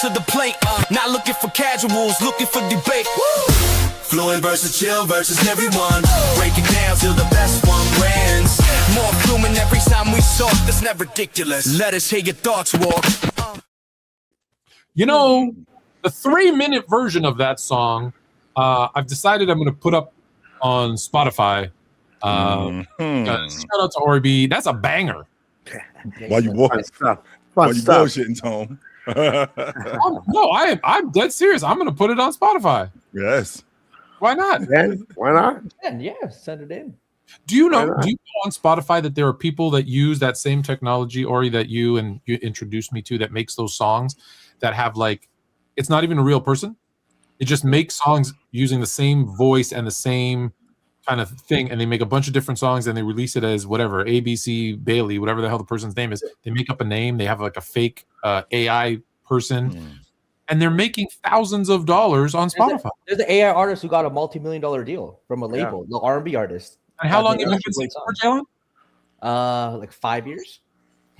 to the plate. Not looking for casuals, looking for debate. Woo! Fluent versus chill versus everyone. Break it down till the best one wins. More fluent every time we talk. That's not ridiculous. Let us hear your thoughts, Walk. You know, the 3-minute version of that song, I've decided I'm going to put up on Spotify. Shout out to Orby. That's a banger. Why you bullshitting, Tom? No, I'm dead serious. I'm going to put it on Spotify. Yes. Why not? Why not? Yeah, send it in. Do you know on Spotify that there are people that use that same technology, Ori, that you introduced me to, that makes those songs that have like, it's not even a real person. It just makes songs using the same voice and the same kind of thing, and they make a bunch of different songs and they release it as whatever, ABC Bailey, whatever the hell the person's name is. They make up a name. They have like a fake AI person. And they're making thousands of dollars on Spotify. There's an AI artist who got a multi-million-dollar deal from a label, the R&B artist. And how long have you been singing for, Jalen? Like 5 years.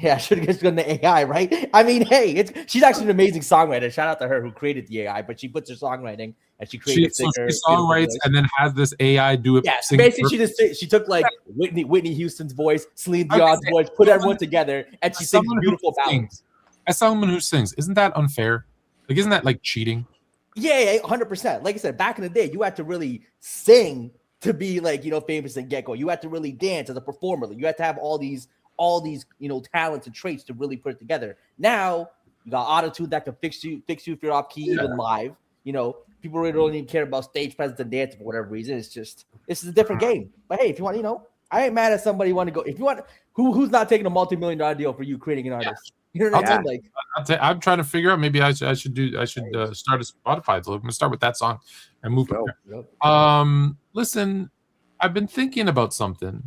Yeah, I should have just done the AI, right? I mean, hey, she's actually an amazing songwriter. Shout out to her who created the AI, but she puts her songwriting and she created she songwrites and then has this AI do it. Yeah, basically she took like Whitney Houston's voice, Celine Dion's voice, put everyone together, and she sings beautiful ballads. As someone who sings, isn't that unfair? Like, isn't that like cheating? Yeah, 100%. Like I said, back in the day, you had to really sing to be like, famous and get going. You had to really dance as a performer. Like, you had to have all these, talents and traits to really put it together. Now you got auto-tune that can fix you if you're off key, even live. People really don't even care about stage presence and dance for whatever reason. It's a different game. But hey, if you want, I ain't mad at somebody want to go. If you want, who's not taking a multi-million-dollar deal for you creating an artist? You know what I mean? I'm trying to figure out. Maybe I should start a Spotify. So I'm gonna start with that song and move. Listen, I've been thinking about something,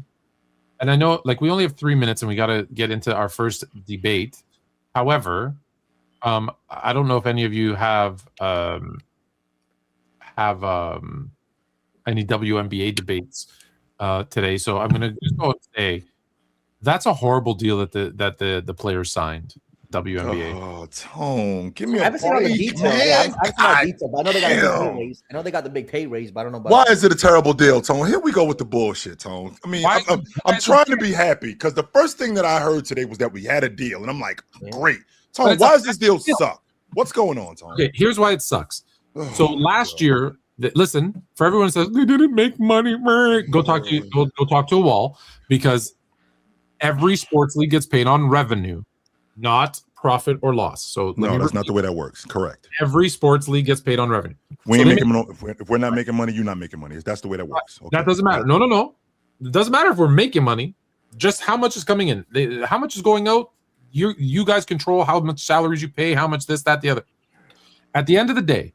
and I know like we only have 3 minutes, and we got to get into our first debate. However, I don't know if any of you have any WNBA debates today, so I'm gonna just go and say. That's a horrible deal that the players signed. WNBA. Oh, Tone, give me I haven't seen all the details. I haven't seen all the details, but I know they got a big pay raise. I know they got the big pay raise, but I don't know about. Why is it a terrible deal, Tone? Here we go with the bullshit, Tone. I mean, I'm trying to be happy because the first thing that I heard today was that we had a deal, and I'm like, great, Tone. Why does this deal suck? What's going on, Tone? Okay, here's why it sucks. So last year, listen, for everyone who says they didn't make money, go talk to a wall, because every sports league gets paid on revenue, not profit or loss. So no, that's not the way that works. Correct. Every sports league gets paid on revenue. If we're not making money, you're not making money. That's the way that works. Okay. That doesn't matter. No. It doesn't matter if we're making money. Just how much is coming in. How much is going out. You guys control how much salaries you pay, how much this, that, the other. At the end of the day,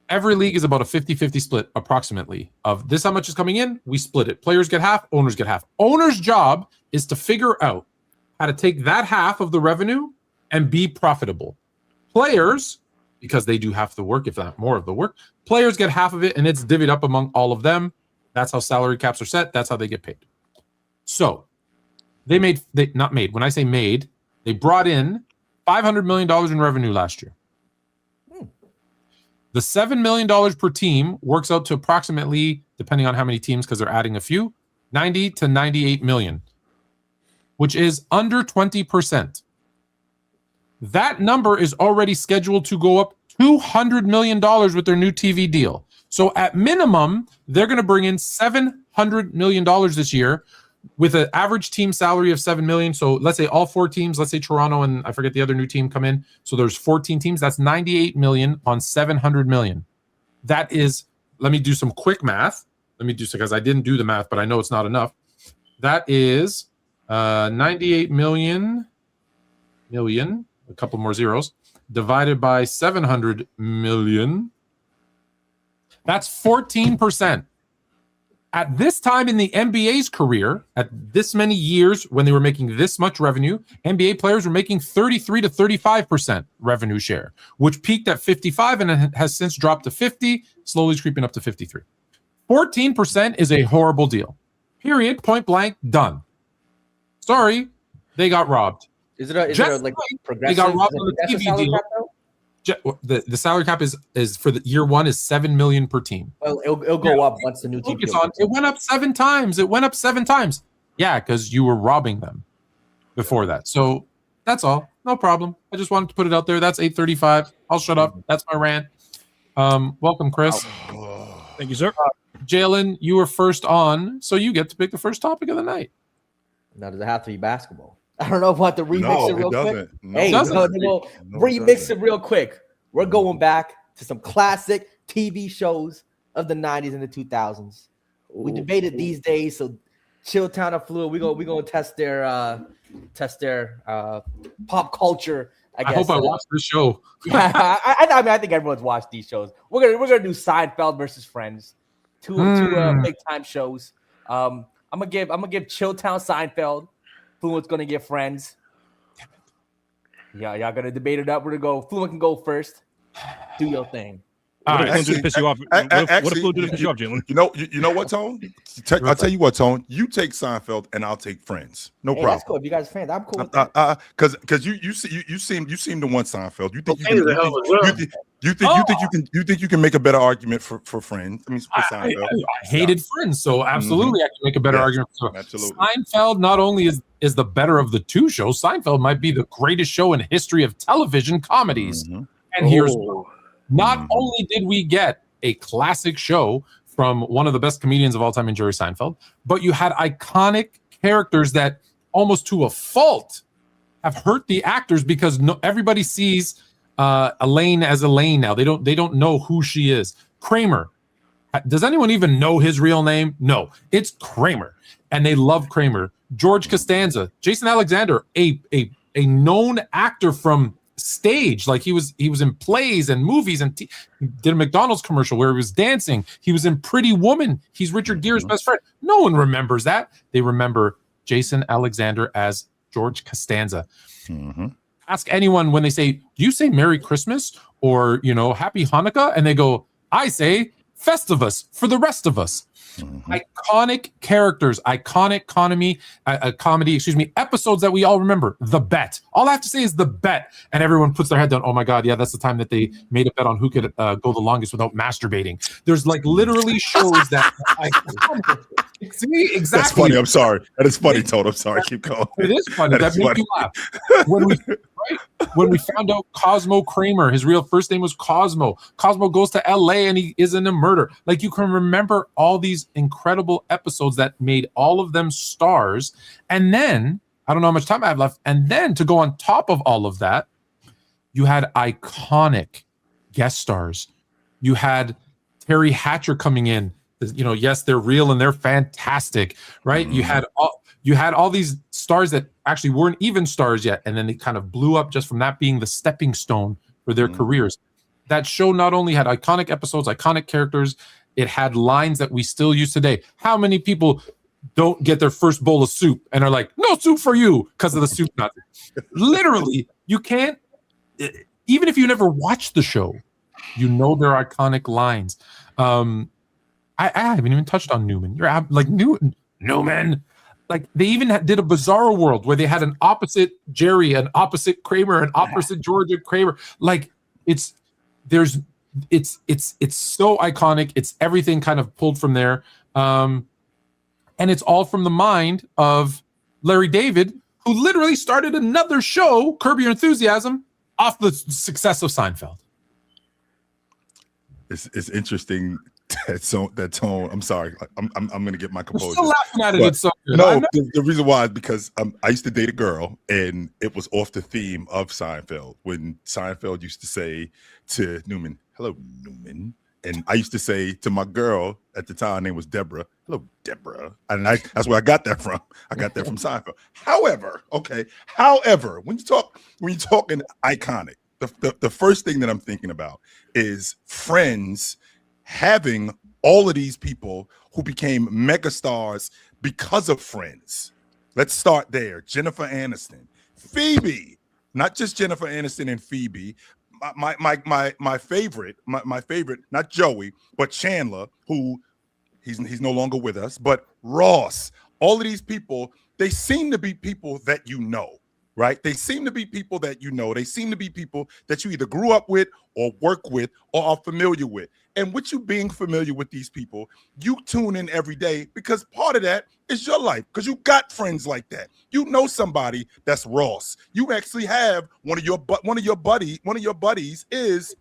every league is about a 50-50 split, approximately, of this how much is coming in, we split it. Players get half, owners get half. Owner's job is to figure out how to take that half of the revenue and be profitable. Players, because they do half the work, if not more of the work, players get half of it, and it's divvied up among all of them. That's how salary caps are set. That's how they get paid. So when I say made, they brought in $500 million in revenue last year. The $7 million per team works out to approximately, depending on how many teams, because they're adding a few, 90 to 98 million, which is under 20%. That number is already scheduled to go up $200 million with their new TV deal. So at minimum, they're going to bring in $700 million this year with an average team salary of $7 million. So let's say all 4 teams, let's say Toronto and I forget the other new team come in. So there's 14 teams. That's $98 million on $700 million. That is, let me do some quick math. Because I didn't do the math, but I know it's not enough. That is 98 million, a couple more zeros, divided by 700 million. That's 14%. At this time in the NBA's career, at this many years when they were making this much revenue, NBA players were making 33 to 35% revenue share, which peaked at 55 and has since dropped to 50, slowly creeping up to 53. 14% is a horrible deal. Period. Point blank. Done. Sorry, they got robbed. Is it like progressive? They got robbed on the TV deal. The salary cap is for the year one is $7 million per team. Well, it'll go up once the new team. It went up 7 times. It went up 7 times. Yeah, because you were robbing them before that. So that's all. No problem. I just wanted to put it out there. That's 8:35. I'll shut up. That's my rant. Welcome, Chris. Thank you, sir. Jalen, you were first on, so you get to pick the first topic of the night. Now, does it have to be basketball? I don't know if I want to remix it real quick. No, hey, it remix it real quick. We're going back to some classic TV shows of the 90s and the 2000s. We debated these days, so Chilltown and Fluent, we're gonna test their pop culture. I guess. I hope I watched this show. Yeah, I think everyone's watched these shows. We're gonna do Seinfeld versus Friends, two big time shows. I'm gonna give Chilltown Seinfeld. Fluent's gonna give Friends. Yeah, y'all gonna debate it up. We're gonna go. Fluent can go first. Do your thing. What if Fluent piss you off? What if Fluent didn't piss you off, Jalen? You know what, Tone? I'll tell you what, Tone. You take Seinfeld, and I'll take Friends. No problem. That's cool. If you guys are fans, I'm cool with that. Because you seem to want Seinfeld. You think you can make a better argument for Friends? I mean, for Seinfeld. I hated Friends, so absolutely I can make a better argument. So absolutely. Seinfeld not only is the better of the two shows, Seinfeld might be the greatest show in history of television comedies. And here's one. Not only did we get a classic show from one of the best comedians of all time in Jerry Seinfeld, but you had iconic characters that almost to a fault have hurt the actors because everybody sees Elaine as Elaine now. They don't know who she is. Kramer. Does anyone even know his real name? No, it's Kramer, and they love Kramer. George Costanza, Jason Alexander, a known actor from stage, like he was in plays and movies and he did a McDonald's commercial where he was dancing. He was in Pretty Woman. He's Richard Gere's best friend. No one remembers that. They remember Jason Alexander as George Costanza. Ask anyone when they say, do you say Merry Christmas or Happy Hanukkah? And they go, I say Festivus for the rest of us. Iconic characters, iconic comedy, episodes that we all remember. The Bet. All I have to say is the bet, and everyone puts their head down. Oh my God, yeah, that's the time that they made a bet on who could go the longest without masturbating. There's like literally shows that. See, exactly. That's funny. I'm sorry. That is funny, Toad. I'm sorry. Keep going. It is funny. That makes you laugh. When we found out Cosmo Kramer, his real first name was Cosmo. Cosmo goes to LA and he is in a murder. Like you can remember all these incredible episodes that made all of them stars. And then, I don't know how much time I have left. And then to go on top of all of that, you had iconic guest stars. You had Terry Hatcher coming in. Yes, they're real and they're fantastic, right? You had all these stars that actually weren't even stars yet, and then they kind of blew up just from that being the stepping stone for their careers. That show not only had iconic episodes, iconic characters, it had lines that we still use today. How many people don't get their first bowl of soup and are like, no soup for you because of the soup nut? Literally, you can't, even if you never watched the show, their iconic lines. I haven't even touched on Newman. You're like Newman. Like they even did a Bizarro World where they had an opposite Jerry, an opposite Kramer, an opposite Georgia Kramer. Like it's so iconic. It's everything kind of pulled from there, and it's all from the mind of Larry David, who literally started another show, Curb Your Enthusiasm, off the success of Seinfeld. It's interesting. That tone. I'm sorry. I'm gonna get my composure. We're still laughing at it. It's so good. No, the reason why is because I used to date a girl, and it was off the theme of Seinfeld. When Seinfeld used to say to Newman, "Hello, Newman," and I used to say to my girl at the time, her name was Deborah, "Hello, Deborah," and that's where I got that from. I got that from Seinfeld. However, when you're talking iconic, the first thing that I'm thinking about is Friends having all of these people who became megastars because of Friends. Let's start there. Jennifer Aniston, Phoebe, not just Jennifer Aniston and Phoebe. My favorite, not Joey, but Chandler, who he's no longer with us, but Ross. All of these people, they seem to be people that you know. right? They seem to be people that you know. They seem to be people that you either grew up with or work with or are familiar with. And with you being familiar with these people, you tune in every day because part of that is your life, because you got friends like that. You know somebody that's Ross. You actually have one of your buddies is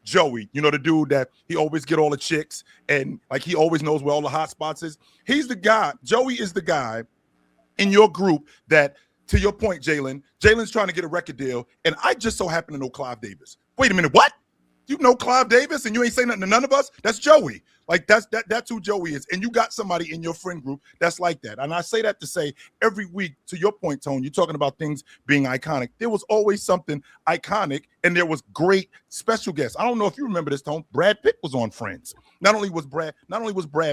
Joey. You know, the dude that he always get all the chicks and like he always knows where all the hot spots is. He's the guy. Joey is the guy in your group that, to your point, Jalen's trying to get a record deal, and I just so happen to know Clive Davis. Wait a minute, what? You know Clive Davis and you ain't saying nothing to none of us? That's Joey. Like that's who Joey is. And you got somebody in your friend group that's like that. And I say that to say every week, to your point, Tone, you're talking about things being iconic. There was always something iconic and there was great special guests. I don't know if you remember this, Tone. Brad Pitt was on Friends. Not only was Brad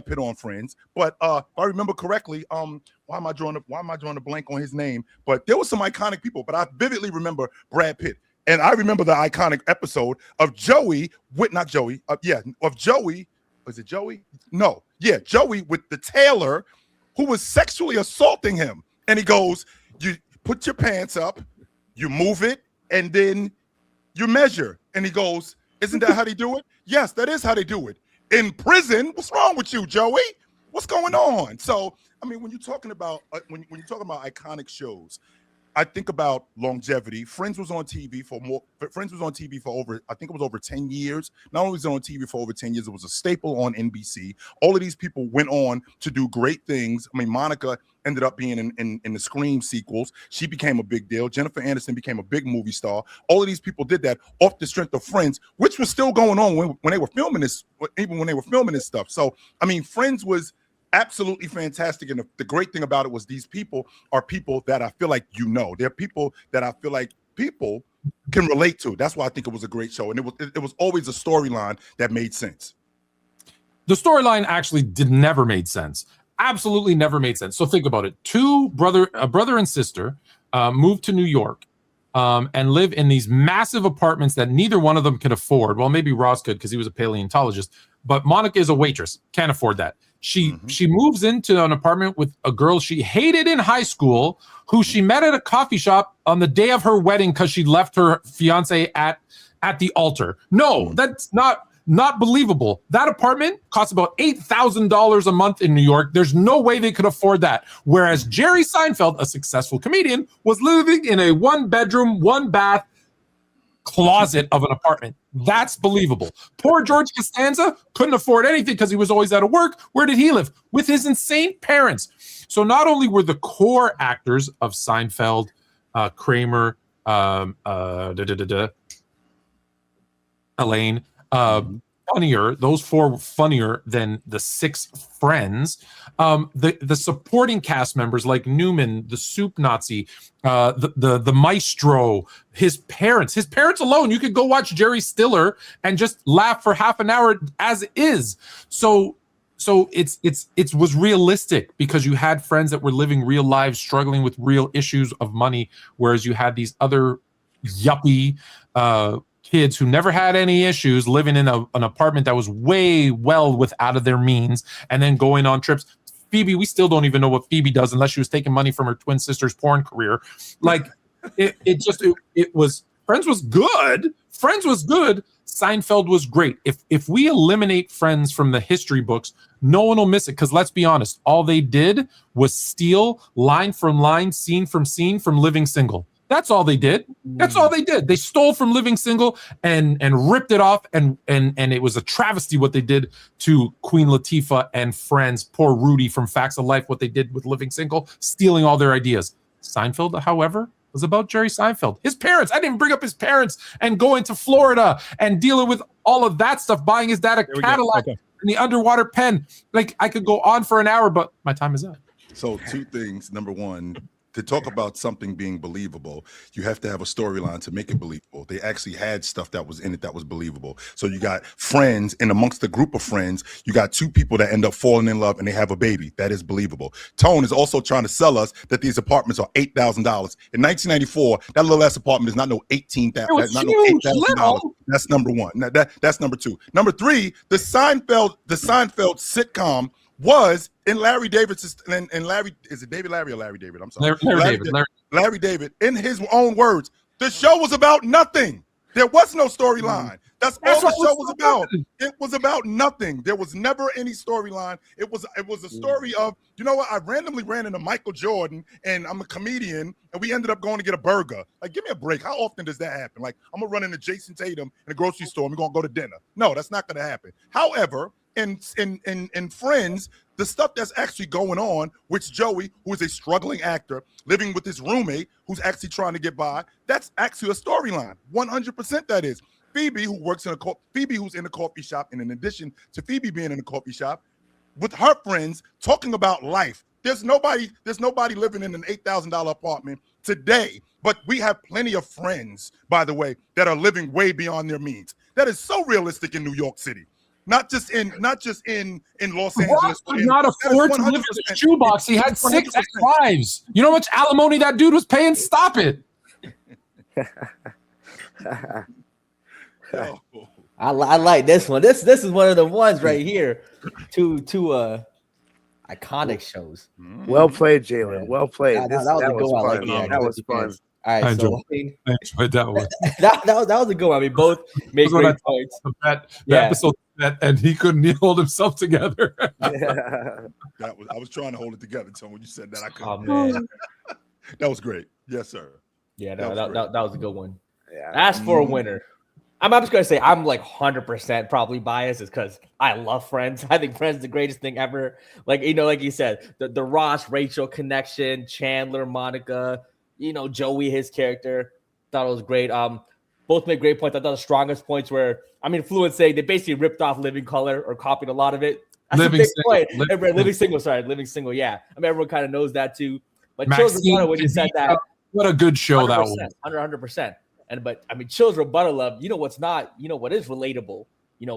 Pitt on Friends, but if I remember correctly, why am I drawing a blank on his name? But there was some iconic people, but I vividly remember Brad Pitt. And I remember the iconic episode of Joey with Joey. Was it Joey? No. Yeah, Joey with the tailor who was sexually assaulting him. And he goes, you put your pants up, you move it, and then you measure. And he goes, isn't that how they do it? Yes, that is how they do it. In prison, what's wrong with you, Joey? What's going on? So, I mean, when you're talking about iconic shows, I think about longevity. Friends was on TV for over, I think it was over 10 years. Not only was it on TV for over 10 years, it was a staple on NBC. All of these people went on to do great things. I mean, Monica ended up being in the Scream sequels. She became a big deal. Jennifer Aniston became a big movie star. All of these people did that off the strength of Friends, which was still going on when they were filming this, even when they were filming this stuff. So, I mean, Friends was absolutely fantastic. And the great thing about it was these people are people that I feel like you know. They're people that I feel like people can relate to. That's why I think it was a great show. And it was always a storyline that made sense. The storyline actually never made sense. Absolutely never made sense. So think about it. A brother and sister moved to New York and live in these massive apartments that neither one of them could afford. Well, maybe Ross could because he was a paleontologist, but Monica is a waitress, can't afford that. She moves into an apartment with a girl she hated in high school, who she met at a coffee shop on the day of her wedding because she left her fiance at the altar. No, that's not believable. That apartment costs about $8,000 a month in New York. There's no way they could afford that. Whereas Jerry Seinfeld, a successful comedian, was living in a 1-bedroom, 1-bath closet of an apartment. That's believable. Poor George Costanza couldn't afford anything because he was always out of work. Where did he live? With his insane parents. So not only were the core actors of Seinfeld, Kramer, Elaine, funnier, those four funnier than the 6 friends. The supporting cast members like Newman, the soup Nazi, the maestro, his parents alone. You could go watch Jerry Stiller and just laugh for half an hour as is. So it was realistic because you had friends that were living real lives, struggling with real issues of money, whereas you had these other yuppie kids who never had any issues living in an apartment that was out of their means and then going on trips. Phoebe, we still don't even know what Phoebe does unless she was taking money from her twin sister's porn career. Like it was, Friends was good. Seinfeld was great. If we eliminate Friends from the history books, no one will miss it. Because let's be honest, all they did was steal line from line, scene from scene from Living Single. That's all they did. They stole from Living Single and ripped it off. And it was a travesty what they did to Queen Latifah and Friends. Poor Rudy from Facts of Life, what they did with Living Single, stealing all their ideas. Seinfeld, however, was about Jerry Seinfeld. His parents. I didn't bring up his parents and going to Florida and dealing with all of that stuff, buying his dad a Cadillac and the underwater pen. Like, I could go on for an hour, but my time is up. So 2 things. Number one, to talk about something being believable, you have to have a storyline to make it believable. They actually had stuff that was in it that was believable. So you got friends, and amongst the group of friends, you got 2 people that end up falling in love and they have a baby. That is believable. Tone is also trying to sell us that these apartments are $8,000. In 1994, that little ass apartment is not no $18,000. That's not no $8,000. That's number 1. Now, that's number 2. Number 3, the Seinfeld sitcom was in Larry David's and Larry, is it David Larry or Larry David? I'm sorry. Larry Larry David, in his own words, the show was about nothing. There was no storyline. That's all the show was about. It was about nothing. There was never any storyline. It was a story of, you know what? I randomly ran into Michael Jordan, and I'm a comedian, and we ended up going to get a burger. Like, give me a break. How often does that happen? Like, I'm gonna run into Jason Tatum in a grocery store, and we're gonna go to dinner. No, that's not gonna happen. However, in Friends, the stuff that's actually going on, which Joey, who is a struggling actor, living with his roommate, who's actually trying to get by, that's actually a storyline. 100% that is. Phoebe, who works in Phoebe, who's in a coffee shop, and in addition to Phoebe being in a coffee shop, with her friends talking about life. There's nobody living in an $8,000 apartment today, but we have plenty of friends, by the way, that are living way beyond their means. That is so realistic in New York City. Not just in Los Angeles. Could not afford to live in a shoebox. He had 6 ex-wives. You know how much alimony that dude was paying? Stop it. I like this one. This is one of the ones right here. Two iconic shows. Well played, Jalen. Well played. That was a good one. That was fun. All right, I enjoyed that one. that was a good one. I mean, both made great points. The episode and he couldn't hold himself together. I was trying to hold it together, Tony. When you said that, I couldn't. Oh man, that was great. Yes, sir. Yeah, that was a good one. Yeah. As for a winner, I'm just gonna say I'm like 100% probably biased, is because I love Friends. I think Friends is the greatest thing ever. Like you said, the Ross Rachel connection, Chandler, Monica, Joey, his character, thought it was great. Both made great points. I thought the strongest points were, Fluent saying they basically ripped off Living Color or copied a lot of it. That's Living a big Single. point. Living Single. Yeah, everyone kind of knows that too. But Chill's Rebuttal, when you said that, what a good show that was. 100%. But Chill's Rebuttal of, what is relatable,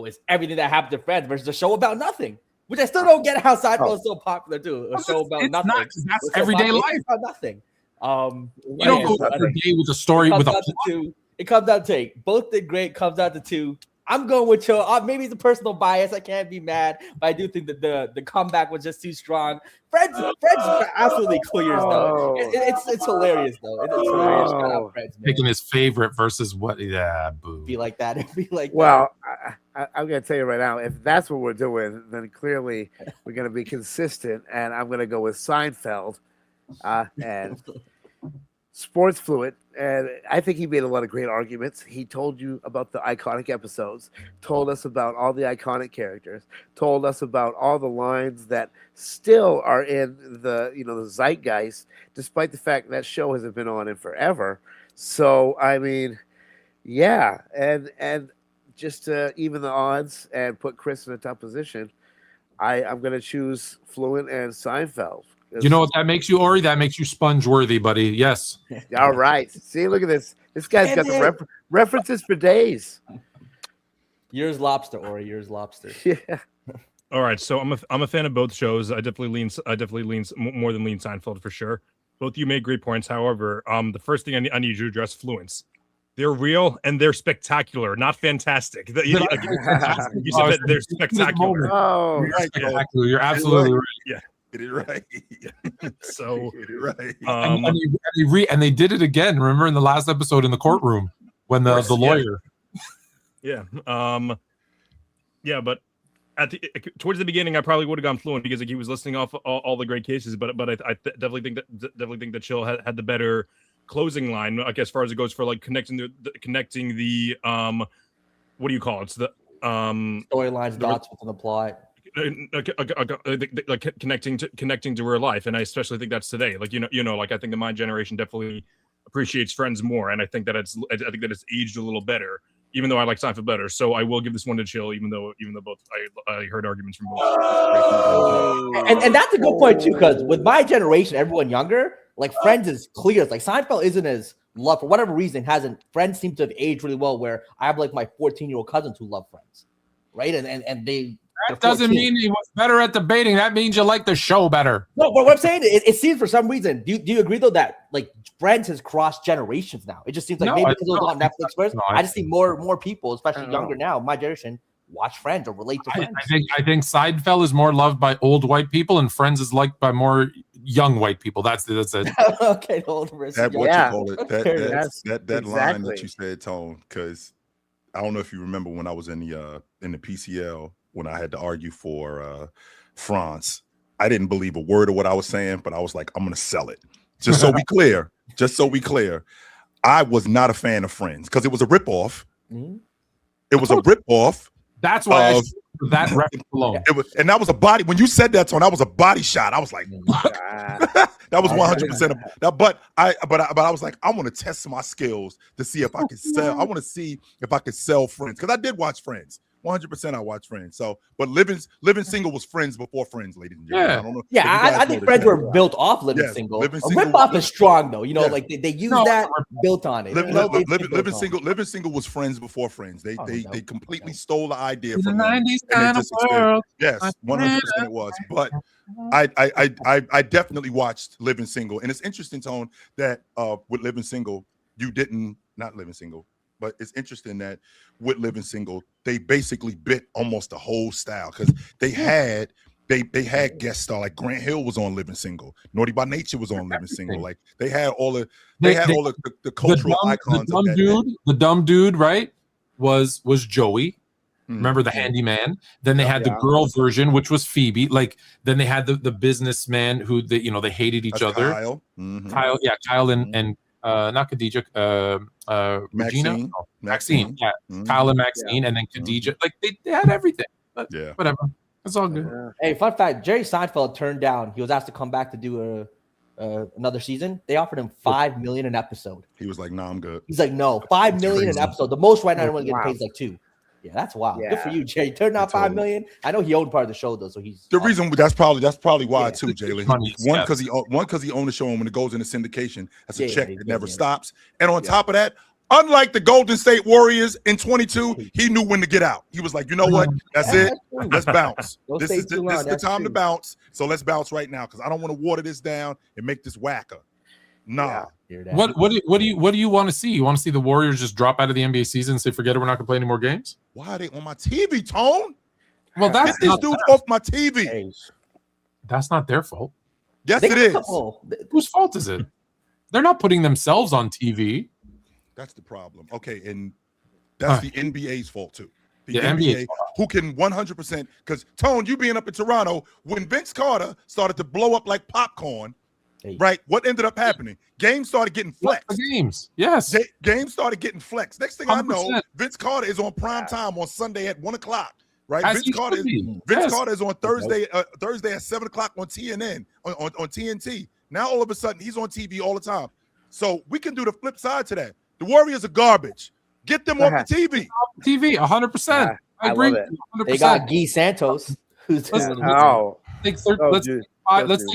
is everything that happened to Friends versus a show about nothing, which I still don't get how Seinfeld is so popular too. A show about nothing. That's everyday life. About nothing. You don't go every day with a story with a two. It comes down to both did great. Comes down to 2. I'm going with Chill. Maybe it's a personal bias. I can't be mad, but I do think that the comeback was just too strong. Friends absolutely clears though. It's hilarious though. It's hilarious. Friends, picking his favorite versus what? Yeah, boo. Be like that. Well, I'm going to tell you right now, if that's what we're doing, then clearly we're going to be consistent, and I'm going to go with Seinfeld and Sports Fluent. And I think he made a lot of great arguments. He told you about the iconic episodes, told us about all the iconic characters, told us about all the lines that still are in the the zeitgeist, despite the fact that show hasn't been on in forever. So yeah, and just to even the odds and put Chris in a tough position, I'm going to choose Fluent and Seinfeld. You know what that makes you, Ori? That makes you sponge worthy, buddy. Yes. All right. See, look at this. This guy's got the references for days. Yours lobster, Ori. Yours lobster. Yeah. All right. So I'm a fan of both shows. I definitely lean more than lean Seinfeld for sure. Both of you made great points. However, the first thing I need you to address, Fluents. They're real and they're spectacular, not fantastic. You said that they're spectacular. Oh, right. You're absolutely right. Yeah. Get it right. So get it right. And they did it again. Remember in the last episode in the courtroom when the lawyer. Yeah. But towards the beginning, I probably would have gone Fluent because he was listing off all the great cases. But I definitely think that Chill had the better closing line, like as far as it goes for like connecting the what do you call it? It's the storylines, dots within the plot. Like connecting to real life, and I especially think that's today. Like like I think that my generation definitely appreciates Friends more, and I think that it's aged a little better, even though I like Seinfeld better. So I will give this one to Chill, even though both I heard arguments from both. And that's a good point too, because with my generation, everyone younger, like Friends is clear. Like Seinfeld isn't as loved for whatever reason. Friends seem to have aged really well. Where I have like my 14-year-old cousins who love Friends, right? And they. That doesn't mean he was better at debating. That means you like the show better. No, but what I'm saying, it seems for some reason. Do you agree though that like Friends has crossed generations now? It just seems like maybe because it was on Netflix first. I just see more people, especially younger now, my generation, watch Friends or relate to Friends. I think Seinfeld is more loved by old white people, and Friends is liked by more young white people. That's it. Okay, the older versus That young. what Yeah. you call it. That line that you said, Tone, because I don't know if you remember when I was in the PCL when I had to argue for France. I didn't believe a word of what I was saying, but I was like, I'm gonna sell it. Just so we clear, I was not a fan of Friends because it was a ripoff. Mhm. It was a ripoff. That's why that reference alone. It was, and that was a body. When you said that, Tone, that was a body shot. I was like, fuck. That was 100%. But I was like, I want to test my skills to see if I can sell. I want to see if I could sell Friends because I did watch Friends. 100% I watched Friends. So, but Living Single was Friends before Friends, ladies and gentlemen. Yeah. I don't know. Yeah, I think Friends were built off Living Single. A rip-off is strong though. You know, like they use that built on it. Living Single was Friends before Friends. They completely stole the idea from them. The 90s kind of world. Yes, 100% it was. But I definitely watched Living Single, and it's interesting, Tone, that with Living Single, not Living Single. But it's interesting that with Living Single, they basically bit almost the whole style because they had guest star like Grant Hill was on Living Single, Naughty by Nature was on Living Single. Like they had all the cultural icons. The dumb dude, right? Was Joey. Remember the handyman? Then they had the girl version, which was Phoebe. Like then they had the businessman who they hated each other. Kyle. Kyle and not Khadijah, Regina, Maxine, yeah, Kyle and Maxine, and then Khadijah. Like they had everything. But whatever, it's all good. Hey, fun fact: Jerry Seinfeld turned down. He was asked to come back to do another season. They offered him $5 million an episode. He was like, "No, I'm good." He's like, "No, $5 million an episode. The most right now anyone getting paid is like $2 million." Yeah, that's wild. Yeah. Good for you, Jerry. Turned down $5 million. I know he owned part of the show though, so he's the reason. That's probably why too, Jalen. One because he owned the show, and when it goes into syndication, that's a check that never stops. And on top of that, unlike the Golden State Warriors in 22, he knew when to get out. He was like, you know what? That's it. Let's bounce. This is the time to bounce. So let's bounce right now because I don't want to water this down and make this whacker. Nah. What do you want to see? You want to see the Warriors just drop out of the NBA season and say, forget it, we're not gonna play any more games? Why are they on my TV, Tone? Well, get these dudes off my TV. That's not their fault. Yes, it is. Whose fault is it? They're not putting themselves on TV. That's the problem. Okay, and that's the NBA's fault too. The NBA who can 100% because Tone, you being up in Toronto, when Vince Carter started to blow up like popcorn. Right. What ended up happening? Games started getting flexed. Games. Yes. Games started getting flexed. Next thing 100%. I know, Vince Carter is on prime time on Sunday at 1 o'clock. Right. Vince Carter is on Thursday at 7 o'clock on TNN on TNT. Now all of a sudden he's on TV all the time. So we can do the flip side to that. The Warriors are garbage. Get them off the TV. TV, 100%. I agree. 100%. They got Guy Santos. Let's take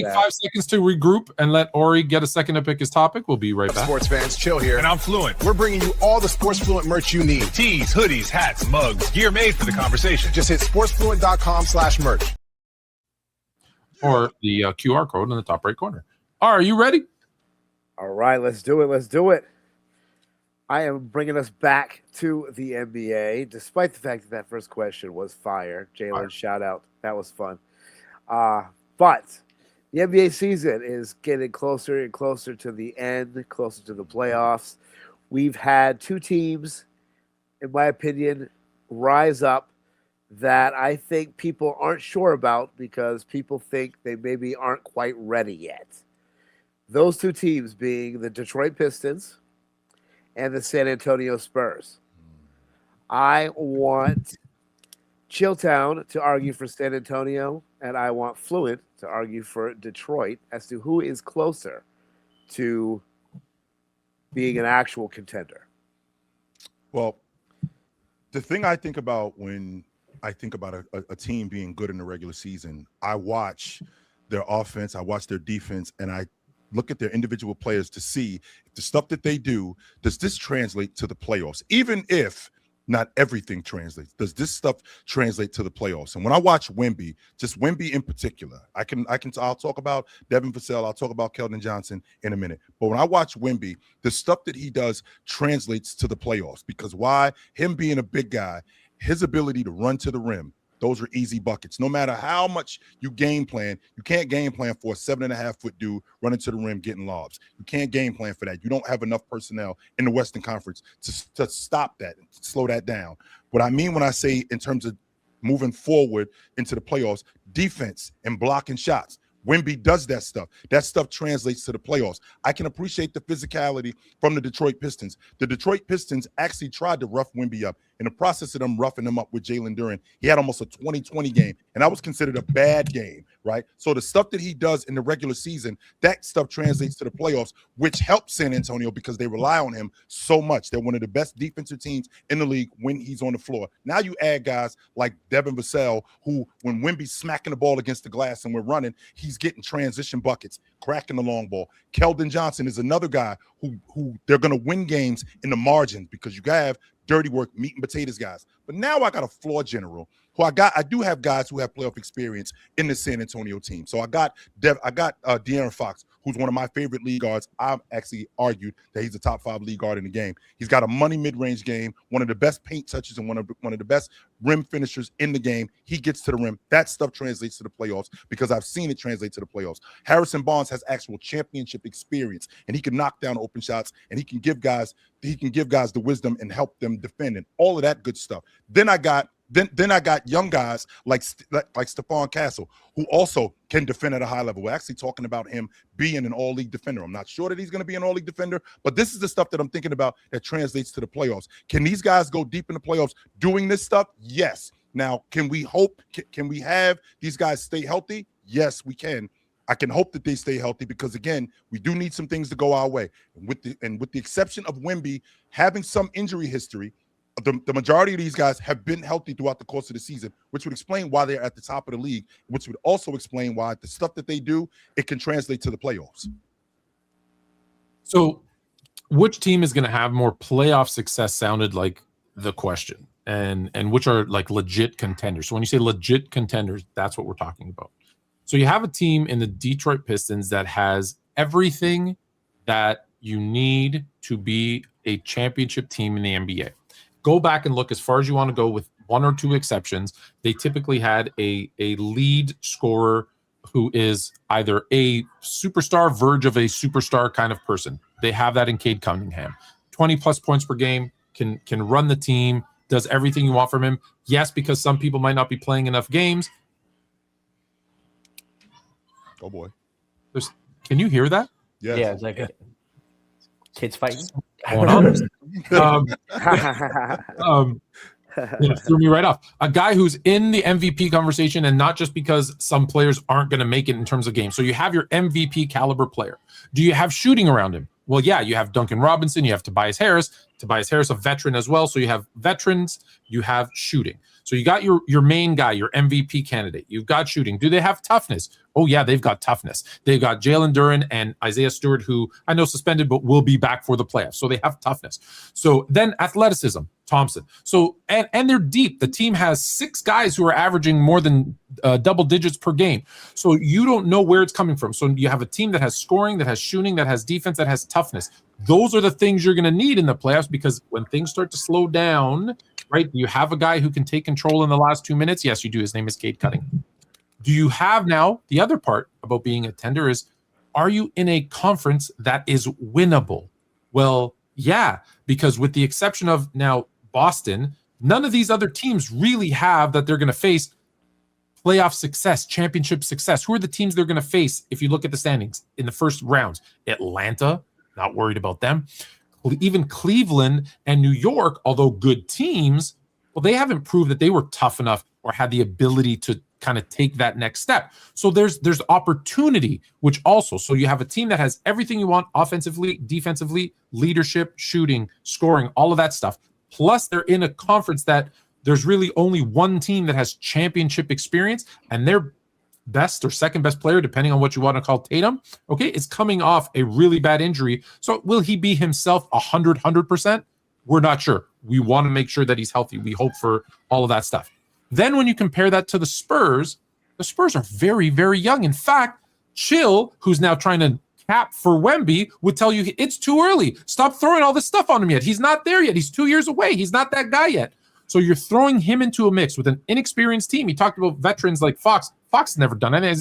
5 seconds to regroup and let Ori get a second to pick his topic. We'll be right back. Sports fans, Chill here. And I'm Fluent. We're bringing you all the Sports Fluent merch you need. Tees, hoodies, hats, mugs, gear made for the conversation. Just hit sportsfluent.com/merch. Or the QR code in the top right corner. Are you ready? All right, let's do it. I am bringing us back to the NBA, despite the fact that first question was fire. Jalen, shout out. That was fun. But the NBA season is getting closer and closer to the end, closer to the playoffs. We've had two teams, in my opinion, rise up that I think people aren't sure about because people think they maybe aren't quite ready yet. Those two teams being the Detroit Pistons and the San Antonio Spurs. I want Chilltown to argue for San Antonio, and I want Fluent to argue for Detroit as to who is closer to being an actual contender. Well, the thing I think about when I think about a team being good in the regular season, I watch their offense, I watch their defense, and I look at their individual players to see if the stuff that they do, does this translate to the playoffs? Even if not everything translates, does this stuff translate to the playoffs? And when I watch Wemby, just Wemby in particular, I'll talk about Devin Vassell, I'll talk about Keldon Johnson in a minute. But when I watch Wemby, the stuff that he does translates to the playoffs because why? Him being a big guy, his ability to run to the rim, those are easy buckets. No matter how much you game plan, you can't game plan for a 7.5-foot dude running to the rim getting lobs. You can't game plan for that. You don't have enough personnel in the Western Conference to stop that, slow that down. What I mean when I say in terms of moving forward into the playoffs, defense and blocking shots. Wemby does that stuff. That stuff translates to the playoffs. I can appreciate the physicality from the Detroit Pistons. The Detroit Pistons actually tried to rough Wemby up. In the process of them roughing him up with Jalen Duren, he had almost a 20-20 game, and that was considered a bad game, right? So the stuff that he does in the regular season, that stuff translates to the playoffs, which helps San Antonio because they rely on him so much. They're one of the best defensive teams in the league when he's on the floor. Now you add guys like Devin Vassell, who when Wemby's smacking the ball against the glass and we're running, he's getting transition buckets, cracking the long ball. Keldon Johnson is another guy who they're going to win games in the margins because you have dirty work, meat and potatoes guys. But now I got a floor general who I do have guys who have playoff experience in the San Antonio team. So I got De'Aaron Fox, who's one of my favorite league guards. I've actually argued that he's a top 5 league guard in the game. He's got a money mid-range game, one of the best paint touches and one of the best rim finishers in the game. He gets to the rim. That stuff translates to the playoffs because I've seen it translate to the playoffs. Harrison Barnes has actual championship experience, and he can knock down open shots, and he can give guys the wisdom and help them defend and all of that good stuff. Then I got young guys like Stephon Castle, who also can defend at a high level. We're actually talking about him being an all-league defender. I'm not sure that he's going to be an all-league defender, but this is the stuff that I'm thinking about that translates to the playoffs. Can these guys go deep in the playoffs doing this stuff? Yes. Now, can we have these guys stay healthy? Yes, we can. I can hope that they stay healthy because, again, we do need some things to go our way. With the exception of Wemby having some injury history, the majority of these guys have been healthy throughout the course of the season, which would explain why they're at the top of the league, which would also explain why the stuff that they do, it can translate to the playoffs. So which team is going to have more playoff success sounded like the question, and which are like legit contenders. So when you say legit contenders, that's what we're talking about. So you have a team in the Detroit Pistons that has everything that you need to be a championship team in the NBA. Go back and look as far as you want to go with one or two exceptions. They typically had a lead scorer who is either a superstar, verge of a superstar kind of person. They have that in Cade Cunningham. 20-plus points per game, can run the team, does everything you want from him. Yes, because some people might not be playing enough games. Oh, boy. Can you hear that? Yes. Yeah, it's like kids fighting. Going on. Threw me right off. A guy who's in the MVP conversation, and not just because some players aren't going to make it in terms of games. So you have your MVP caliber player. Do you have shooting around him? Well, yeah, you have Duncan Robinson, you have Tobias Harris, a veteran as well. So you have veterans, you have shooting. So you got your main guy, your MVP candidate. You've got shooting. Do they have toughness? Oh, yeah, they've got toughness. They've got Jalen Duren and Isaiah Stewart, who I know suspended, but will be back for the playoffs. So they have toughness. So then athleticism, Thompson. So, and they're deep. The team has 6 guys who are averaging more than double digits per game. So you don't know where it's coming from. So you have a team that has scoring, that has shooting, that has defense, that has toughness. Those are the things you're going to need in the playoffs, because when things start to slow down, right, you have a guy who can take control in the last 2 minutes. Yes, you do. His name is Cade Cunningham. Do you have now the other part about being a tender is, are you in a conference that is winnable? Well, yeah, because with the exception of now Boston, none of these other teams really have that they're going to face playoff success, championship success. Who are the teams they're going to face if you look at the standings in the first rounds? Atlanta, not worried about them. Even Cleveland and New York, although good teams, well, they haven't proved that they were tough enough or had the ability to kind of take that next step. So there's opportunity, which also, so you have a team that has everything you want offensively, defensively, leadership, shooting, scoring, all of that stuff. Plus they're in a conference that there's really only one team that has championship experience, and their best or second best player, depending on what you want to call Tatum, okay, is coming off a really bad injury. So will he be himself 100%? We're not sure. We want to make sure that he's healthy. We hope for all of that stuff. Then when you compare that to the Spurs are very, very young. In fact, Chill, who's now trying to cap for Wemby, would tell you it's too early. Stop throwing all this stuff on him yet. He's not there yet. He's 2 years away. He's not that guy yet. So you're throwing him into a mix with an inexperienced team. He talked about veterans like Fox. Fox has never done it. Has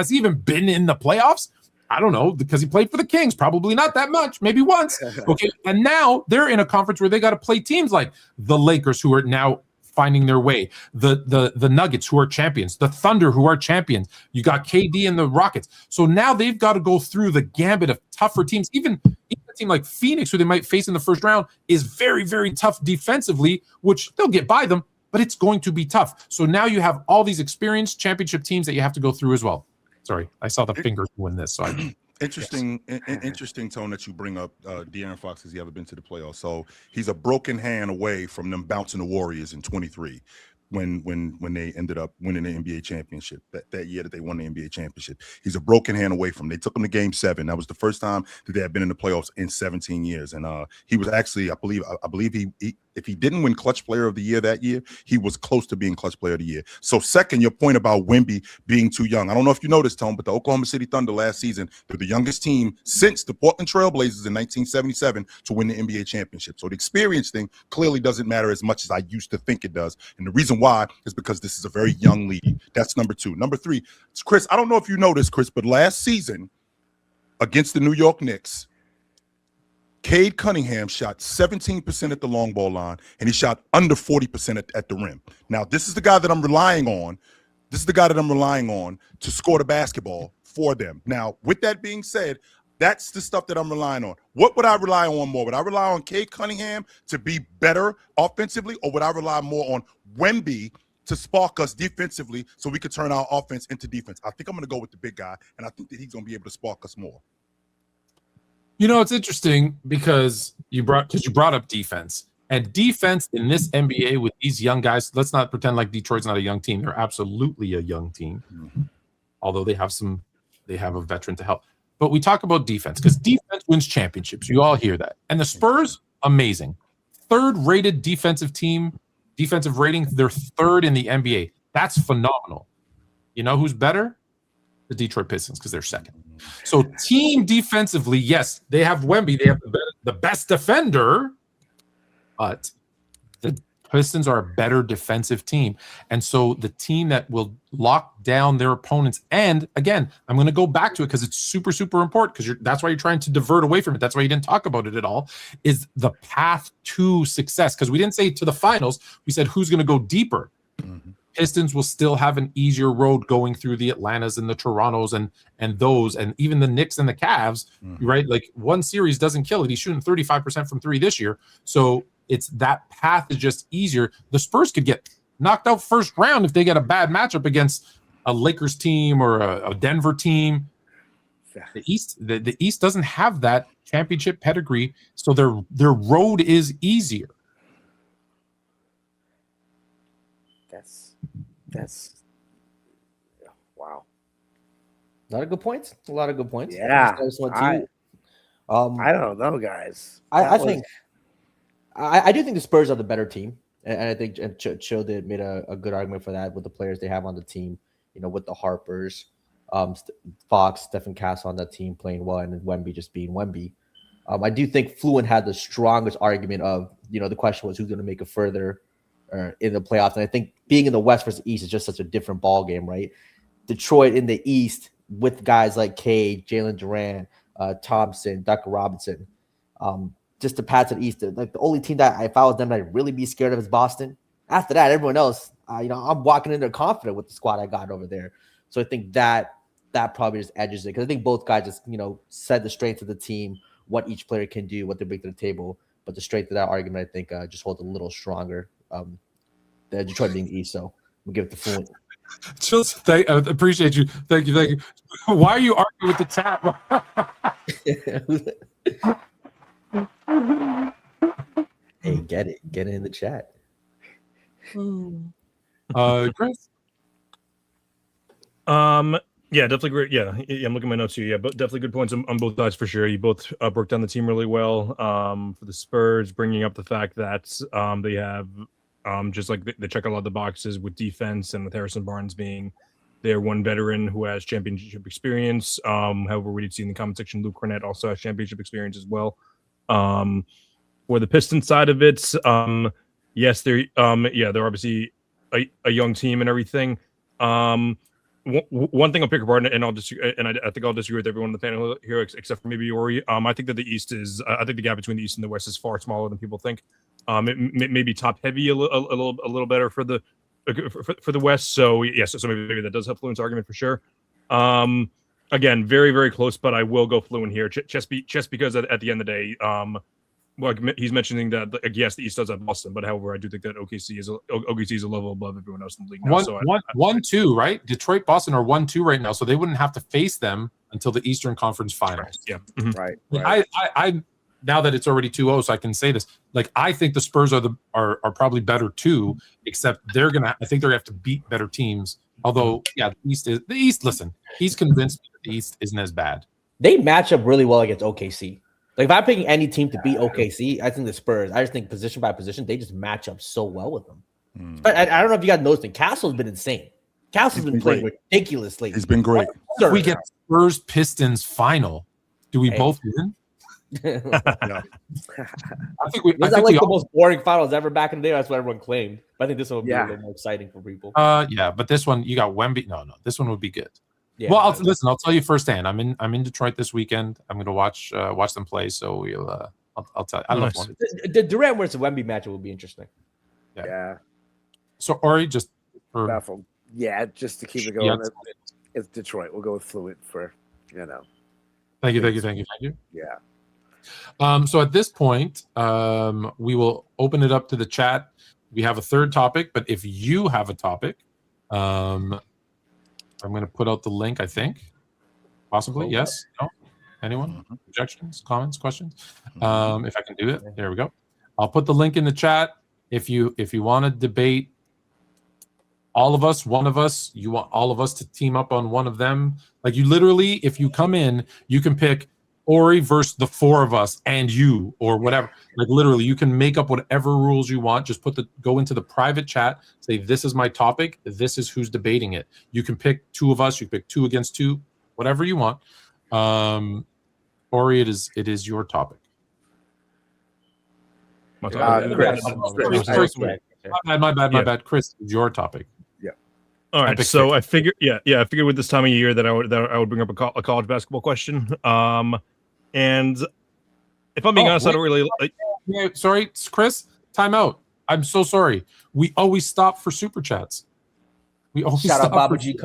he even been in the playoffs? I don't know, because he played for the Kings, probably not that much, maybe once. Okay, and now they're in a conference where they got to play teams like the Lakers, who are now finding their way, the Nuggets, who are champions, the Thunder, who are champions. You got KD and the Rockets. So now they've got to go through the gambit of tougher teams. Even a team like Phoenix, who they might face in the first round, is very, very tough defensively, which they'll get by them, but it's going to be tough. So now you have all these experienced championship teams that you have to go through as well. Sorry, I saw the fingers doing this. So Interesting, Tone, that you bring up De'Aaron Fox. Has he ever been to the playoffs? So he's a broken hand away from them bouncing the Warriors in 23 when they ended up winning the NBA championship that year that they won the NBA championship. He's a broken hand away from. They took him to Game 7. That was the first time that they had been in the playoffs in 17 years. And he was actually, I believe he if he didn't win Clutch Player of the Year that year, he was close to being Clutch Player of the Year. So second, your point about Wemby being too young. I don't know if you noticed, Tone, but the Oklahoma City Thunder last season, they're the youngest team since the Portland Trail Blazers in 1977 to win the NBA championship. So the experience thing clearly doesn't matter as much as I used to think it does. And the reason why is because this is a very young league. That's number 2. Number 3, Chris, I don't know if you noticed, Chris, but last season against the New York Knicks, Cade Cunningham shot 17% at the long ball line, and he shot under 40% at the rim. Now, this is the guy that I'm relying on. This is the guy that I'm relying on to score the basketball for them. Now, with that being said, that's the stuff that I'm relying on. What would I rely on more? Would I rely on Cade Cunningham to be better offensively, or would I rely more on Wemby to spark us defensively so we could turn our offense into defense? I think I'm going to go with the big guy, and I think that he's going to be able to spark us more. You know, it's interesting because you brought up defense, and defense in this NBA with these young guys. Let's not pretend like Detroit's not a young team. They're absolutely a young team, although they have a veteran to help. But we talk about defense because defense wins championships. You all hear that. And the Spurs, amazing, 3rd rated defensive team, defensive rating. They're 3rd in the NBA. That's phenomenal. You know who's better? The Detroit Pistons, because they're 2nd. So team defensively, yes, they have Wemby. They have the best defender, but the Pistons are a better defensive team. And so the team that will lock down their opponents, and again, I'm going to go back to it because it's super, super important, because that's why you're trying to divert away from it. That's why you didn't talk about it at all, is the path to success. Because we didn't say to the finals. We said who's going to go deeper. Mm-hmm. Pistons will still have an easier road going through the Atlantas and the Torontos and those, and even the Knicks and the Cavs, right? Like, one series doesn't kill it. He's shooting 35% from 3 this year. So it's that path is just easier. The Spurs could get knocked out first round if they get a bad matchup against a Lakers team or a Denver team. The East doesn't have that championship pedigree, so their road is easier. That's wow. A lot of good points. A lot of good points. Yeah. I don't know, guys. I do think the Spurs are the better team, and I think Cho made a good argument for that with the players they have on the team. You know, with the Harpers, Fox, Stephen Cass on that team playing well, and Wemby just being Wemby. I do think Fluent had the strongest argument of, you know, the question was who's going to make it further in the playoffs. And I think being in the West versus East is just such a different ball game, right? Detroit in the East with guys like Cade, Jalen Duran, Thompson, Duncan Robinson, just the Pats at East. Like, the only team that if I was them, I'd really be scared of is Boston. After that, everyone else, I'm walking in there confident with the squad I got over there. So I think that probably just edges it, because I think both guys just, you know, said the strength of the team, what each player can do, what they bring to the table. But the strength of that argument, I think, just holds a little stronger. The Detroit being the East, so we'll give it to Fluent. Just I appreciate you. Thank you. Why are you arguing with the chat? Hey, get it in the chat. Chris? Yeah, definitely great. Yeah, I'm looking at my notes here. Yeah, but definitely good points on both sides for sure. You both broke down the team really well. For the Spurs, bringing up the fact that they have just like they check a lot of the boxes with defense, and with Harrison Barnes being their one veteran who has championship experience. However, we did see in the comment section, Luke Cornett also has championship experience as well. For the Pistons side of it, Yes, they're they're obviously a young team and everything. One thing I'll pick apart, and I think I'll disagree with everyone on the panel here, except for maybe Ori. I think that the East is, I think the gap between the East and the West is far smaller than people think. It may be top heavy a little better for the West. So yes, so maybe that does help Fluent's argument for sure. Again, very very close, but I will go Fluent here, just because at the end of the day, well, he's mentioning that yes, the East does have Boston, but however, I do think that OKC is a level above everyone else in the league now. One, two, right? Detroit, Boston are 1-2 right now, so they wouldn't have to face them until the Eastern Conference Finals. Yeah, Right. I now that it's already 2-0, so I can say this. Like, I think the Spurs are probably better too, except I think they're gonna have to beat better teams. Although, yeah, the East. Listen, he's convinced me that the East isn't as bad. They match up really well against OKC. Like, if I'm picking any team to beat OKC, I think the Spurs. I just think position by position, they just match up so well with them. But I don't know if you guys noticed, Castle's been insane. Castle's been playing ridiculously. He's been great. If we get Spurs Pistons final, do we both win? Yeah. I think we. Was that like the most boring finals ever back in the day? That's what everyone claimed. But I think this one would be a little more exciting for people. Yeah, but this one you got Wemby. No, this one would be good. Yeah, well, I'll tell you firsthand. I'm in Detroit this weekend. I'm going to watch them play. So we'll. I'll tell you. I love the Durant versus Wemby matchup would be interesting. Yeah. So Ori, just for Baffled. Yeah, just to keep it going. It's Detroit. We'll go with Fluent for Thank you. Yeah. So at this point, we will open it up to the chat. We have a third topic, but if you have a topic, I'm going to put out the link, I think. Possibly. Yes? No? Anyone? Objections? Comments? Questions? If I can do it. There we go. I'll put the link in the chat. If you want to debate all of us, one of us, you want all of us to team up on one of them. Like, you literally, if you come in, you can pick Ori versus the four of us and you, or whatever. Like, literally, you can make up whatever rules you want. Just go into the private chat, say, this is my topic, this is who's debating it. You can pick two of us, you can pick 2 against 2, whatever you want. Ori, it is your topic. My bad. Chris, it's your topic. All right, so I figured with this time of year that I would bring up a college basketball question. And if I'm being honest, I don't really. Sorry, Chris. Time out. I'm so sorry. We always stop for super chats. We always shout out Baba G.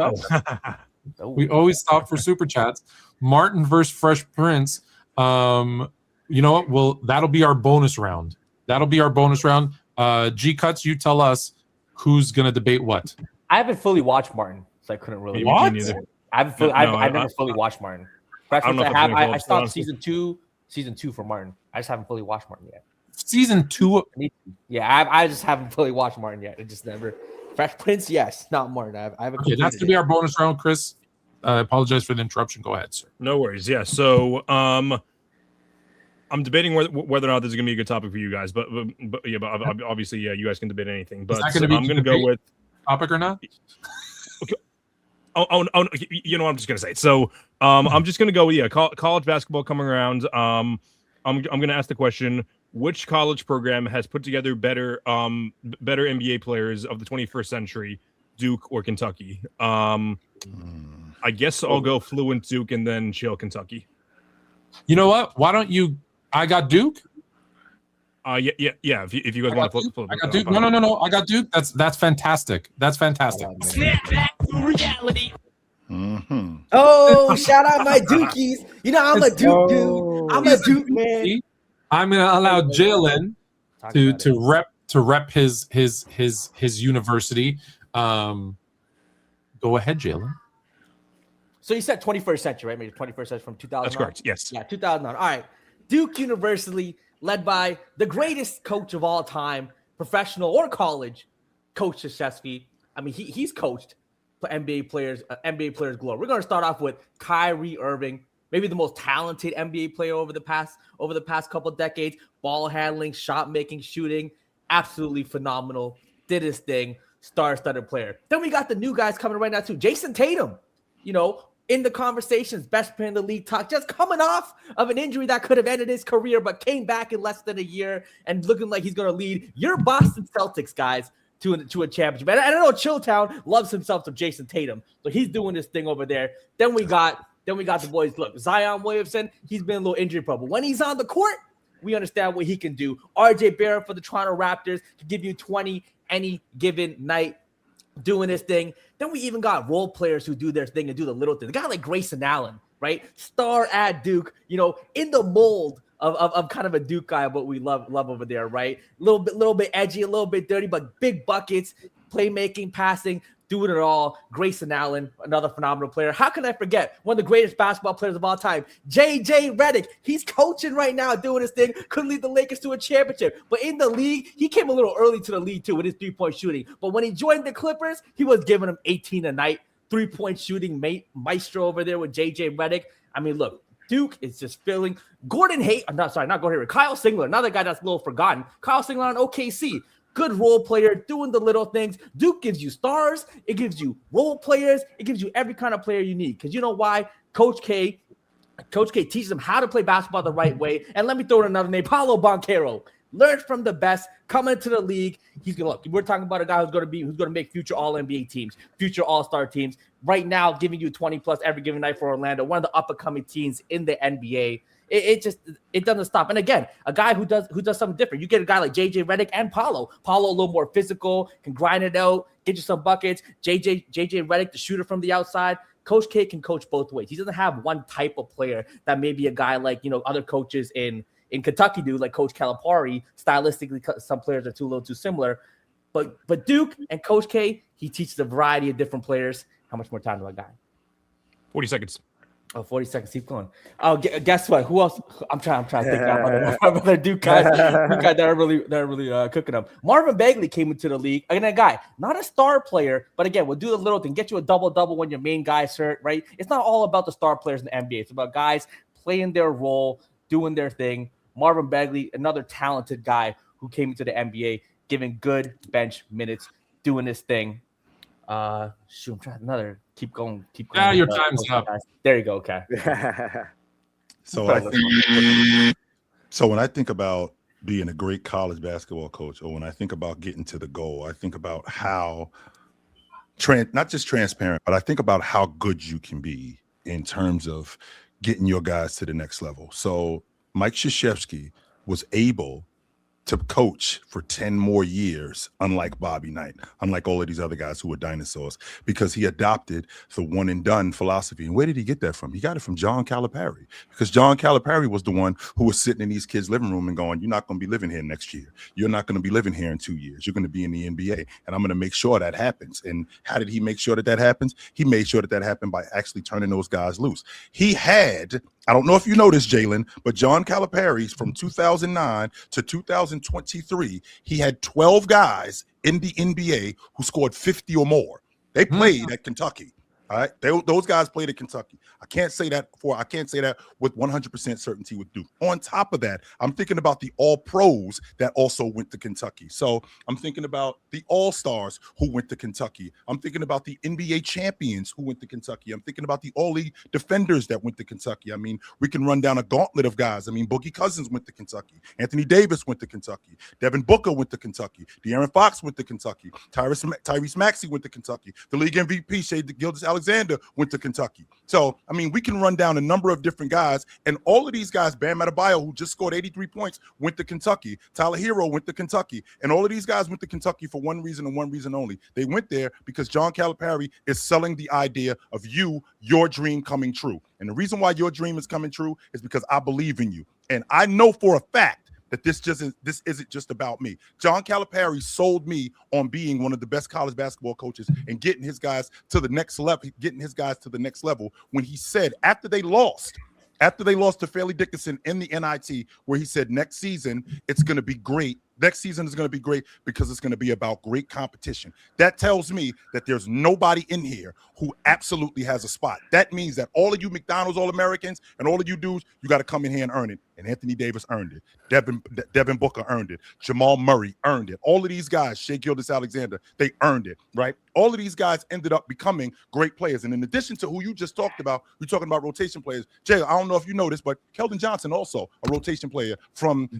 We always stop for super chats. Martin versus Fresh Prince. You know what? Well, that'll be our bonus round. G Cuts, you tell us who's gonna debate what. I haven't fully watched Martin, so I couldn't really. What? I've never fully watched Martin. I stopped season two for Martin. I just haven't fully watched Martin yet. Season 2? Yeah, I just haven't fully watched Martin yet. It just never. Fresh Prince, yes, not Martin. I haven't. Okay, that's gonna be our bonus round, Chris. I apologize for the interruption. Go ahead, sir. No worries. Yeah. So, I'm debating whether or not this is gonna be a good topic for you guys, but obviously, yeah, you guys can debate anything. But I'm gonna go with topic or not. Okay. Oh, you know what I'm just gonna say. So, I'm just gonna go with college basketball coming around. I'm gonna ask the question: which college program has put together better NBA players of the 21st century, Duke or Kentucky? I guess I'll go Fluent Duke and then chill Kentucky. You know what? Why don't you? I got Duke. Yeah. If you guys want to flip, I got Duke. No. I got Duke. That's fantastic. Snap back to reality. Oh, shout out my Dukies. You know, I'm a Duke dude. I'm a Duke man. I'm gonna allow Jalen to rep his university. Go ahead, Jalen. So you said 21st century, right? Maybe 21st century from 2000. That's correct. Yes. Yeah, 2009. All right. Duke University, led by the greatest coach of all time, professional or college, Coach Krzyzewski. I mean, he's coached NBA players galore. We're going to start off with Kyrie Irving, maybe the most talented NBA player over the past couple of decades. Ball handling, shot making, shooting, absolutely phenomenal. Did his thing. Star-studded player. Then we got the new guys coming right now too. Jason Tatum, in the conversations, best player in the league talk, just coming off of an injury that could have ended his career, but came back in less than a year and looking like he's going to lead your Boston Celtics, guys, to a championship. And I don't know, Chilltown loves himself some Jason Tatum, so he's doing this thing over there. Then we got the boys. Look, Zion Williamson, he's been a little injury prone, but when he's on the court, we understand what he can do. RJ Barrett for the Toronto Raptors can give you 20 any given night, doing this thing. Then we even got role players who do their thing and do the little thing. The guy like Grayson Allen, right? Star at Duke, in the mold of kind of a Duke guy, what we love over there, right? A little bit edgy, a little bit dirty, but big buckets, playmaking, passing, doing it all. Grayson Allen, another phenomenal player. How can I forget one of the greatest basketball players of all time, JJ Redick? He's coaching right now, doing his thing. Could lead the Lakers to a championship. But in the league, he came a little early to the league too with his three-point shooting. But when he joined the Clippers, he was giving them 18 a night. Three-point shooting maestro over there with JJ Redick. I mean, look, Duke is just filling. Kyle Singler, another guy that's a little forgotten. Kyle Singler on OKC. Good role player, doing the little things. Duke gives you stars. It gives you role players. It gives you every kind of player you need. Because you know why? Coach K teaches them how to play basketball the right way. And let me throw in another name, Paolo Banchero. Learned from the best, coming into the league. He's gonna look. We're talking about a guy who's gonna make future All-NBA teams, future All-Star teams. Right now, giving you 20 plus every given night for Orlando, one of the up-and-coming teams in the NBA. It doesn't stop. And again, a guy who does something different. You get a guy like JJ Redick and Paolo. Paolo a little more physical, can grind it out, get you some buckets. JJ Redick, the shooter from the outside. Coach K can coach both ways. He doesn't have one type of player that maybe a guy like other coaches in Kentucky do, like Coach Calipari. Stylistically, some players are a little too similar. But Duke and Coach K, he teaches a variety of different players. How much more time do I got? 40 seconds. Oh, 40 seconds. Keep going. Oh, guess what? Who else? I'm trying to think about other Duke guys. Duke guys that are really cooking up. Marvin Bagley came into the league. Again, a guy, not a star player, but again, we'll do the little thing. Get you a double-double when your main guy's hurt, right? It's not all about the star players in the NBA. It's about guys playing their role, doing their thing. Marvin Bagley, another talented guy who came into the NBA, giving good bench minutes, doing his thing. I'm trying another. Keep going. Yeah, your time's up. There you go. Okay. So when I think about being a great college basketball coach, or when I think about getting to the goal, I think about how not just transparent, but I think about how good you can be in terms of getting your guys to the next level. So Mike Krzyzewski was able to coach for 10 more years, unlike Bobby Knight, unlike all of these other guys who were dinosaurs, because he adopted the one and done philosophy. And where did he get that from? He got it from John Calipari, because John Calipari was the one who was sitting in these kids' living room and going, you're not going to be living here next year. You're not going to be living here in 2 years. You're going to be in the NBA, and I'm going to make sure that happens. And how did he make sure that happens? He made sure that happened by actually turning those guys loose. He had, I don't know if you know this, Jalen, but John Calipari, from 2009 to 2023, he had 12 guys in the NBA who scored 50 or more. They played at Kentucky. All right, those guys played at Kentucky. I can't say that with 100% certainty with Duke. On top of that, I'm thinking about the All-Pros that also went to Kentucky. So I'm thinking about the All-Stars who went to Kentucky. I'm thinking about the NBA champions who went to Kentucky. I'm thinking about the All-League defenders that went to Kentucky. I mean, we can run down a gauntlet of guys. I mean, Boogie Cousins went to Kentucky. Anthony Davis went to Kentucky. Devin Booker went to Kentucky. De'Aaron Fox went to Kentucky. Tyrese Maxey went to Kentucky. The league MVP, Shai Gilgeous-Alexander, went to Kentucky. So, I mean, we can run down a number of different guys, and all of these guys, Bam Adebayo, who just scored 83 points, went to Kentucky. Tyler Hero went to Kentucky. And all of these guys went to Kentucky for one reason and one reason only. They went there because John Calipari is selling the idea of your dream coming true. And the reason why your dream is coming true is because I believe in you. And I know for a fact that this isn't just about me. John Calipari sold me on being one of the best college basketball coaches and getting his guys to the next level, when he said after they lost to Fairleigh Dickinson in the NIT, where he said next season it's going to be great Next season is going to be great because it's going to be about great competition. That tells me that there's nobody in here who absolutely has a spot. That means that all of you McDonald's All-Americans and all of you dudes, you got to come in here and earn it. And Anthony Davis earned it. Devin Booker earned it. Jamal Murray earned it. All of these guys, Shai Gilgeous-Alexander, they earned it, right? All of these guys ended up becoming great players. And in addition to who you just talked about, we're talking about rotation players. Jay, I don't know if you know this, but Keldon Johnson also a rotation player from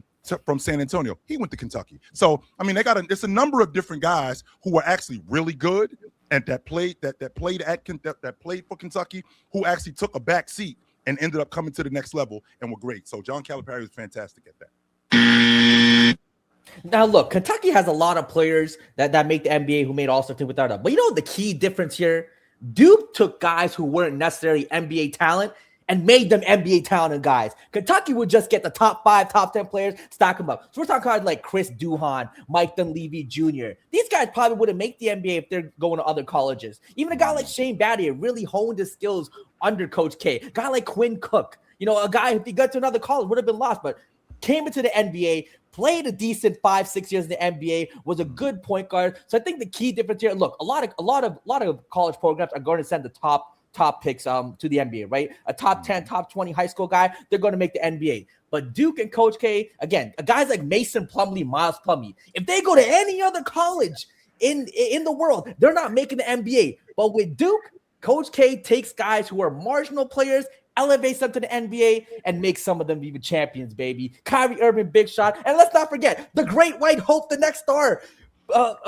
San Antonio. He went to Kentucky. So, I mean, it's a number of different guys who are actually really good and that played for Kentucky, who actually took a back seat and ended up coming to the next level and were great. So John Calipari was fantastic at that. Now, look, Kentucky has a lot of players that make the NBA who made All-Star team without them. But you know the key difference here? Duke took guys who weren't necessarily NBA talent and made them NBA talented guys. Kentucky would just get the top 5, top 10 players, stack them up. So we're talking guys like Chris Duhon, Mike Dunleavy Jr. These guys probably wouldn't make the NBA if they're going to other colleges. Even a guy like Shane Battier really honed his skills under Coach K. A guy like Quinn Cook, a guy, if he got to another college, would have been lost, but came into the NBA, played a decent 5-6 years in the NBA, was a good point guard. So I think the key difference here, look, a lot of college programs are going to send the top picks to the NBA, right? A top 10, top 20 high school guy, they're going to make the NBA. But Duke and Coach K, again, guys like Mason Plumlee, Miles Plumlee, if they go to any other college in the world, they're not making the NBA. But with Duke, Coach K takes guys who are marginal players, elevates them to the NBA, and makes some of them even champions, baby. Kyrie Irving, big shot. And let's not forget, the great white hope, the next star.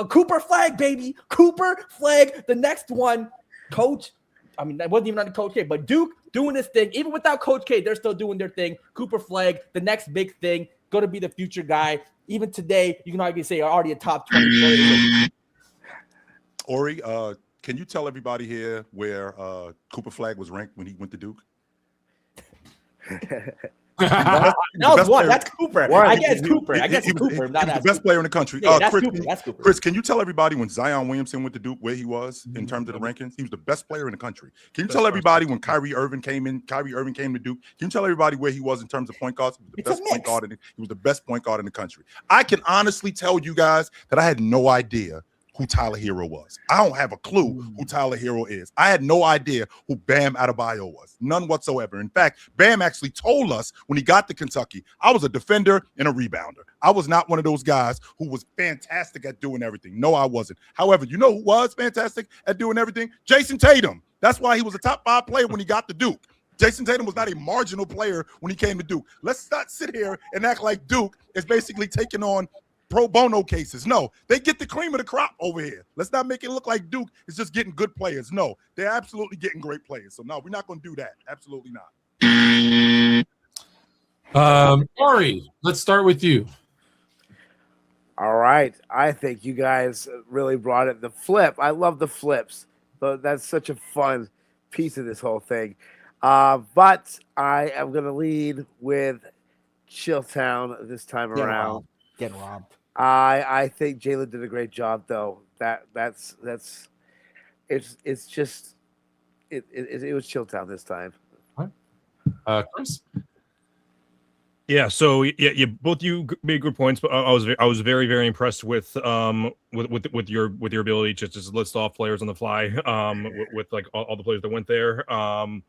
Cooper Flag, baby. Cooper Flag, the next one. Coach, I mean, that wasn't even under Coach K, but Duke doing this thing. Even without Coach K, they're still doing their thing. Cooper Flag, the next big thing, going to be the future guy. Even today, you can argue say already a top 20 player. Ori, can you tell everybody here where Cooper Flag was ranked when he went to Duke? That's Cooper. I guess Cooper. He was the best player in the country. Yeah, that's Cooper. Chris, can you tell everybody when Zion Williamson went to Duke where he was in terms of the rankings? He was the best player in the country. Can you tell everybody when Kyrie Irving came to Duke? Can you tell everybody where he was in terms of point guards? He was the best point guard in the country. I can honestly tell you guys that I had no idea who Tyler Hero was. I don't have a clue who Tyler Hero is. I had no idea who Bam Adebayo was. None whatsoever. In fact, Bam actually told us when he got to Kentucky, I was a defender and a rebounder. I was not one of those guys who was fantastic at doing everything. No, I wasn't. However, you know who was fantastic at doing everything? Jason Tatum. That's why he was a top 5 player when he got to Duke. Jason Tatum was not a marginal player when he came to Duke. Let's not sit here and act like Duke is basically taking on pro bono cases. No, they get the cream of the crop over here. Let's not make it look like Duke is just getting good players. No, they're absolutely getting great players. So no, we're not going to do that. Absolutely not. Ori, let's start with you. All right. I think you guys really brought it. The flip. I love the flips. But that's such a fun piece of this whole thing. But I am going to lead with Chilltown this time around. Getting robbed. I think Jalen did a great job, though. It was Chilltown this time. Chris. Yeah. So yeah, both you made good points, but I was very very impressed with your ability to just list off players on the fly. With like all the players that went there. I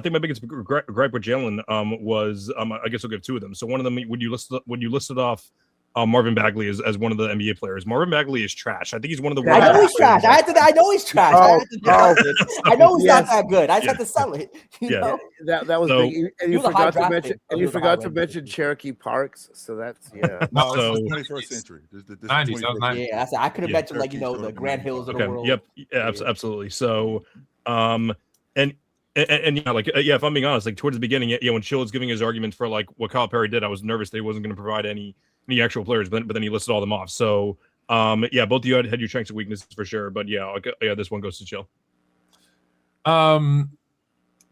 think my biggest gripe with Jalen was I guess I'll give 2 of them. So one of them when you listed off Marvin Bagley as one of the NBA players. Marvin Bagley is trash. I think he's one of the worst. I know he's trash. I know he's trash. I know he's not that good. I just have to sell it. You know? That was big. And you forgot to mention Cherokee Parks. So that's No, so, it's 21st century. This 90s. Yeah, I could have mentioned the Grand Hills of the world. Yep. Yeah, absolutely. So and if I'm being honest, like towards the beginning, when Chill was giving his argument for like what Kyle Perry did, I was nervous that he wasn't going to provide any actual players, but then he listed all them off. So both of you had your strengths and weaknesses for sure. But this one goes to Chill.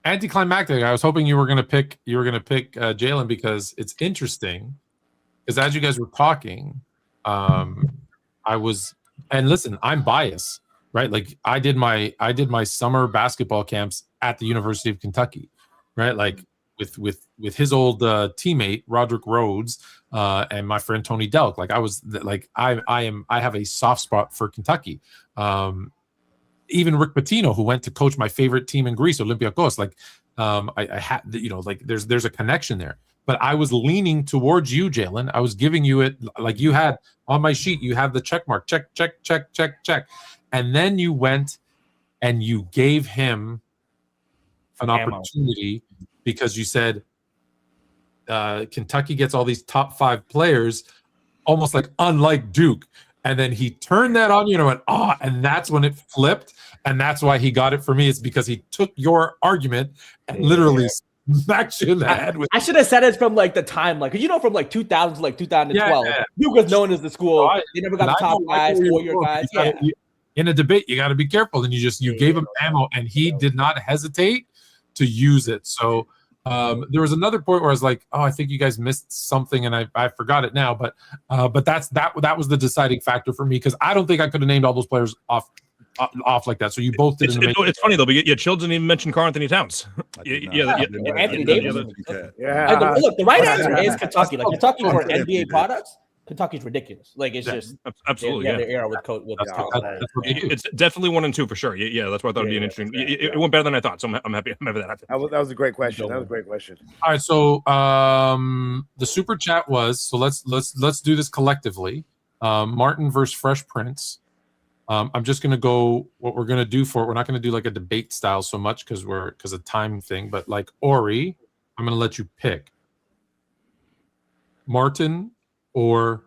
Anticlimactic. I was hoping you were going to pick Jalen because it's interesting. Because as you guys were talking, listen, I'm biased, right? Like I did my summer basketball camps at the University of Kentucky, right? Like with his old teammate Roderick Rhodes and my friend Tony Delk. Like I have a soft spot for Kentucky. Even Rick Pitino, who went to coach my favorite team in Greece, Olympiacos. Like I had, like there's a connection there. But I was leaning towards you, Jalen. I was giving you it like you had on my sheet. You have the check mark, check, and then you went and you gave him an opportunity because you said Kentucky gets all these top 5 players, almost like unlike Duke. And then he turned that on you and I went, and that's when it flipped. And that's why he got it for me. It's because he took your argument and literally smacked you in the head with. I should have said it from like the timeline, because from like 2000 to like 2012, Duke was known as the school. They never got the top guys, 4-year guys. In a debate, you got to be careful. And you gave him ammo, and he did not hesitate to use it. So there was another point where I was like, I think you guys missed something, and I forgot it now. But that was the deciding factor for me, because I don't think I could have named all those players off like that. So you both did. It's funny though, but Childs didn't even mention Karl Anthony Towns. Anthony Davis. Look, the right answer is Kentucky. Like Kentucky for NBA products. Kentucky's ridiculous. Like it's just absolutely their era with it's definitely 1 and 2 for sure. Yeah, that's why I thought it'd be an interesting. It went better than I thought, so I'm happy. I'm happy that happened. That was a great question. That was a great question. All right, so the super chat was, so let's do this collectively. Martin versus Fresh Prince. I'm just gonna go what we're gonna do for it. We're not gonna do like a debate style so much because of time thing, but like Ori, I'm gonna let you pick Martin or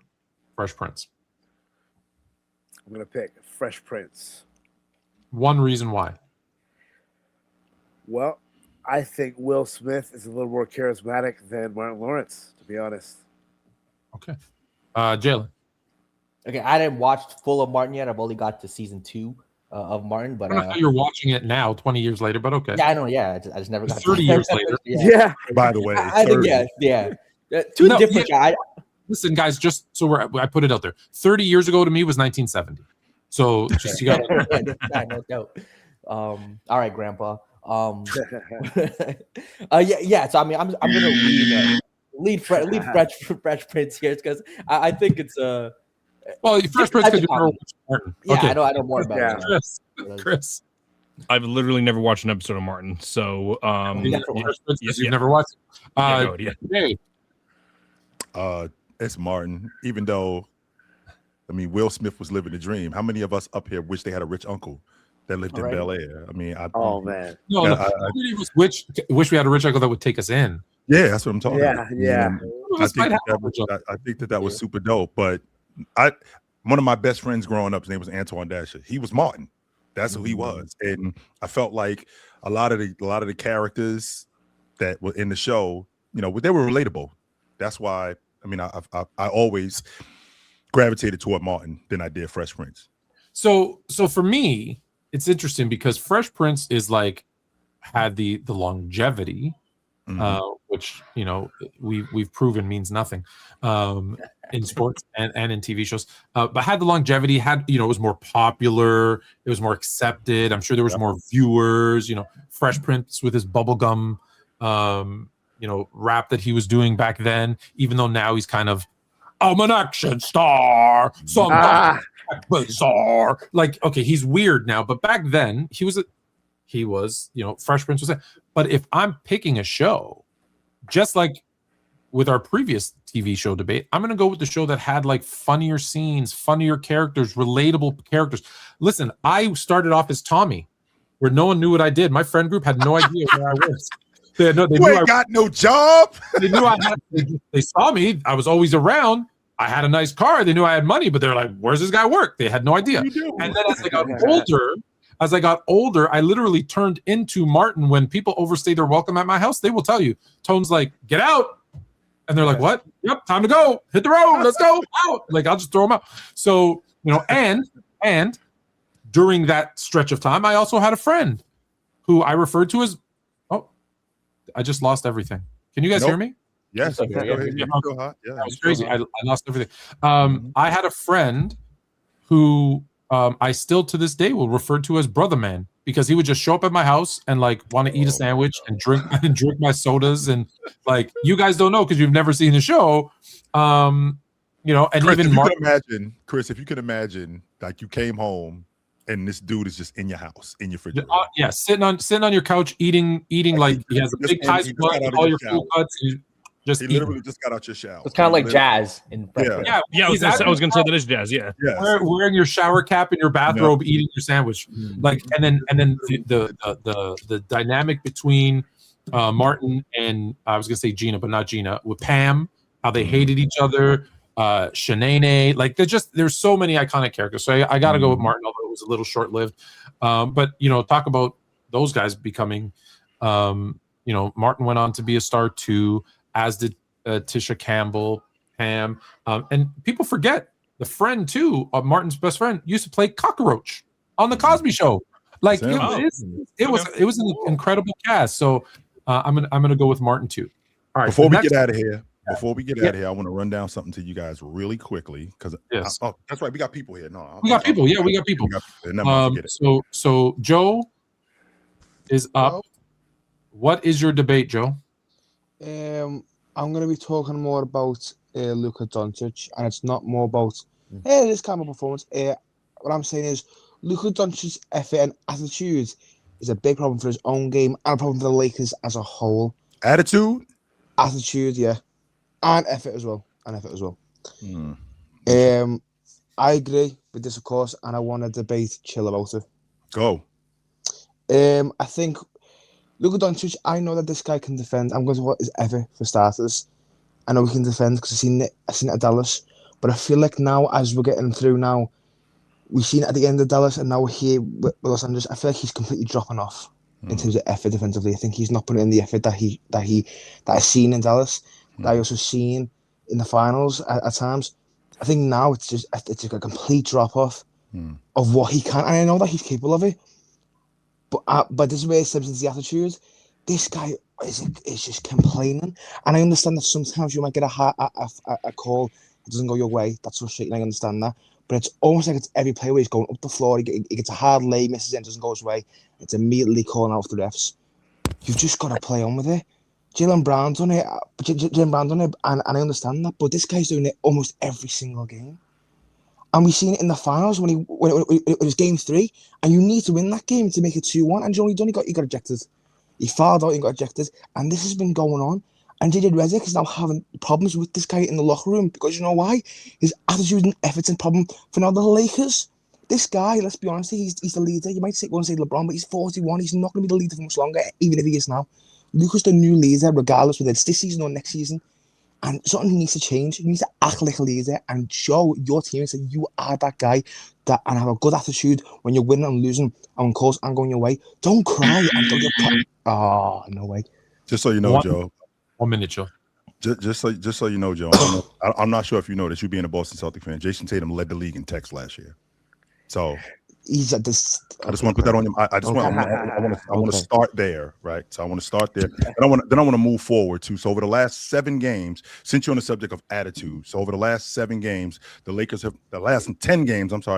Fresh Prince. I'm gonna pick Fresh Prince. One reason why. Well, I think Will Smith is a little more charismatic than Martin Lawrence, to be honest. Okay. Jalen. Okay, I didn't watch full of Martin yet. I've only got to season 2 of Martin, but I don't know how you're watching it now, 20 years later, but okay. Yeah, I know. Yeah, I just never got 30 years later. Yeah. By the way, I think two different guys. Listen, guys, just so I put it out there. 30 years ago to me was 1970. So just you got no doubt. All right, Grandpa. Yeah. So I mean, I'm gonna lead Fresh Prince here because I think it's well, Fresh Prince because you never watched Martin. Yeah, okay. I know more about it. Chris. I've literally never watched an episode of Martin, so you've never watched. Hey. It's Martin. Even though, I mean, Will Smith was living the dream. How many of us up here wish they had a rich uncle that lived in Bel Air? I mean, man. Wish we had a rich uncle that would take us in. Yeah, that's what I'm talking about. Yeah. I think that was super dope. But one of my best friends growing up, his name was Antoine Dasher. He was Martin. That's who he was, and I felt like a lot of the characters that were in the show, they were relatable. That's why. I mean, I always gravitated toward Martin than I did Fresh Prince. So for me, it's interesting because Fresh Prince is like had the longevity, which we've proven means nothing in sports and in TV shows, but had the longevity. It was more popular, it was more accepted. I'm sure there was more viewers. Fresh Prince with his bubblegum. Rap that he was doing back then, even though now he's kind of, I'm an action star, sometimes bizarre. Like, okay, he's weird now, but back then he was, Fresh Prince was that. But if I'm picking a show, just like with our previous TV show debate, I'm going to go with the show that had like funnier scenes, funnier characters, relatable characters. Listen, I started off as Tommy, where no one knew what I did. My friend group had no idea where I was. They got no job. They knew they saw me. I was always around. I had a nice car. They knew I had money, but they're like, "Where's this guy work?" They had no idea. And then as I got older, I literally turned into Martin. When people overstay their welcome at my house, they will tell you, Tone's like, "Get out," and they're like, "What? Yep, time to go. Hit the road. Let's go out." Like I'll just throw them out. So and during that stretch of time, I also had a friend who I referred to as. I just lost everything. Can you guys hear me? Yes. Okay. That was crazy. I lost everything. I had a friend who I still to this day will refer to as Brother Man, because he would just show up at my house and like want to eat a sandwich and drink my sodas, and like you guys don't know because you've never seen the show. You know, and Chris, even Chris, if you can imagine, like you came home and this dude is just in your house, in your refrigerator. Yeah, sitting on your couch, eating like he has a big Tyson blood, all your full cuts. He literally just got out your shower. It's kind of like jazz in yeah. I was gonna say that is jazz. Yeah, wearing your shower cap in your bathrobe, eating your sandwich, like, and then the dynamic between Martin and I was gonna say Gina, but not Gina, with Pam, how they hated each other. Shanae, like there's so many iconic characters. So I got to go with Martin, although it was a little short lived. But you know, talk about those guys becoming. You know, Martin went on to be a star too, as did Tisha Campbell, Pam, and people forget the friend too of Martin's best friend used to play Cockroach on the Cosby Show. Like it was an incredible cast. So I'm gonna go with Martin too. All right. Before we get out of here, I want to run down something to you guys really quickly because that's right, we got people here. No, we got people. Yeah, we got people. So Joe is up. What is your debate, Joe? I'm going to be talking more about Luka Doncic, and it's not more about this kind of performance. What I'm saying is Luka Doncic's effort and attitude is a big problem for his own game and a problem for the Lakers as a whole. Attitude, yeah, and effort as well. I agree with this, of course, and I want to debate chill about it. Go. I think Luka Doncic, I know that this guy can defend. I'm going to what his effort for starters. I know he can defend because I've seen it at Dallas. But I feel like now, as we're getting through now, we've seen it at the end of Dallas, and now we're here with Los Angeles. I feel like he's completely dropping off in terms of effort defensively. I think he's not putting in the effort that I've seen in Dallas, that I also seen in the finals at times. I think now it's just a complete drop off of what he can. And I know that he's capable of it. But this is where it steps into the attitude. This guy is just complaining, and I understand that sometimes you might get a call, it doesn't go your way. That's frustrating. I understand that, but it's almost like it's every play where he's going up the floor. He gets a hard lay, misses it, doesn't go his way. It's immediately calling out for the refs. You've just got to play on with it. Jaylen Brown's done it, and I understand that, but this guy's doing it almost every single game. And we've seen it in the finals when it was game 3, and you need to win that game to make it 2-1. And Johnny Dunn, he got ejected. He fouled out and got ejected. And this has been going on. And JJ Redick is now having problems with this guy in the locker room because you know why? His attitude and effort's a problem for now the Lakers. This guy, let's be honest, he's the leader. You might go and say LeBron, but he's 41. He's not going to be the leader for much longer, even if he is now. Luka's the new leader, regardless whether it's this season or next season. And something needs to change. You need to act like a leader and show your team and say you are that guy and have a good attitude when you're winning and losing and when calls aren't going your way. Don't cry and don't get oh, no way. Just so you know, Joe. 1 minute, Joe. Just so you know, Joe. I'm not sure if you know this. You being a Boston Celtics fan, Jason Tatum led the league in text last year. So he's at this. I just want to put that on him. I want to start there, right? So I want to start there, and I want to move forward too. So over the last 7 games, since you're on the subject of attitude, so over the last 7 games, the Lakers have the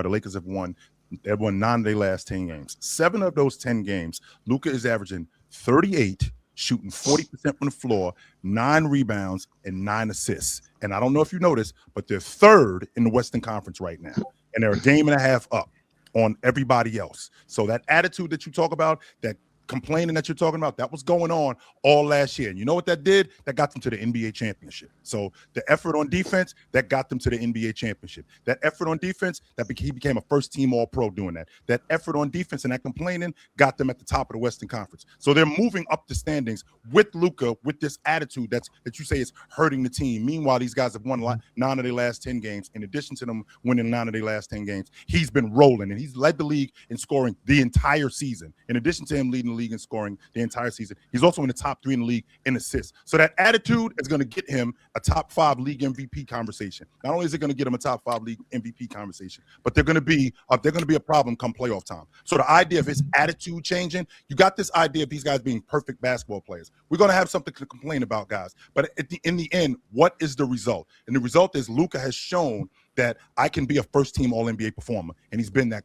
Lakers have won. They've won 9 of their last 10 games. 7 of those 10 games, Luka is averaging 38, shooting 40% from the floor, 9 rebounds, and 9 assists. And I don't know if you noticed, but they're 3rd in the Western Conference right now, and they're a game and a half up on everybody else. So that attitude that you talk about, that complaining that you're talking about, that was going on all last year. And you know what that did? That got them to the NBA championship. So the effort on defense, that got them to the NBA championship. That effort on defense, he became a first-team All-Pro doing that. That effort on defense and that complaining got them at the top of the Western Conference. So they're moving up the standings with Luka, with this attitude that you say is hurting the team. Meanwhile, these guys have won 9 of their last 10 games. In addition to them winning 9 of their last 10 games, he's been rolling, and he's led the league in scoring the entire season. In addition to him leading the league in scoring the entire season, he's also in the top 3 in the league in assists. So that attitude is going to get him a top 5 league MVP conversation. Not only is it going to get him a top 5 league MVP conversation, but they're going to be a problem come playoff time. So the idea of his attitude changing, you got this idea of these guys being perfect basketball players. We're going to have something to complain about, guys. But in the end, what is the result? And the result is Luka has shown that I can be a first-team All-NBA performer, and he's been that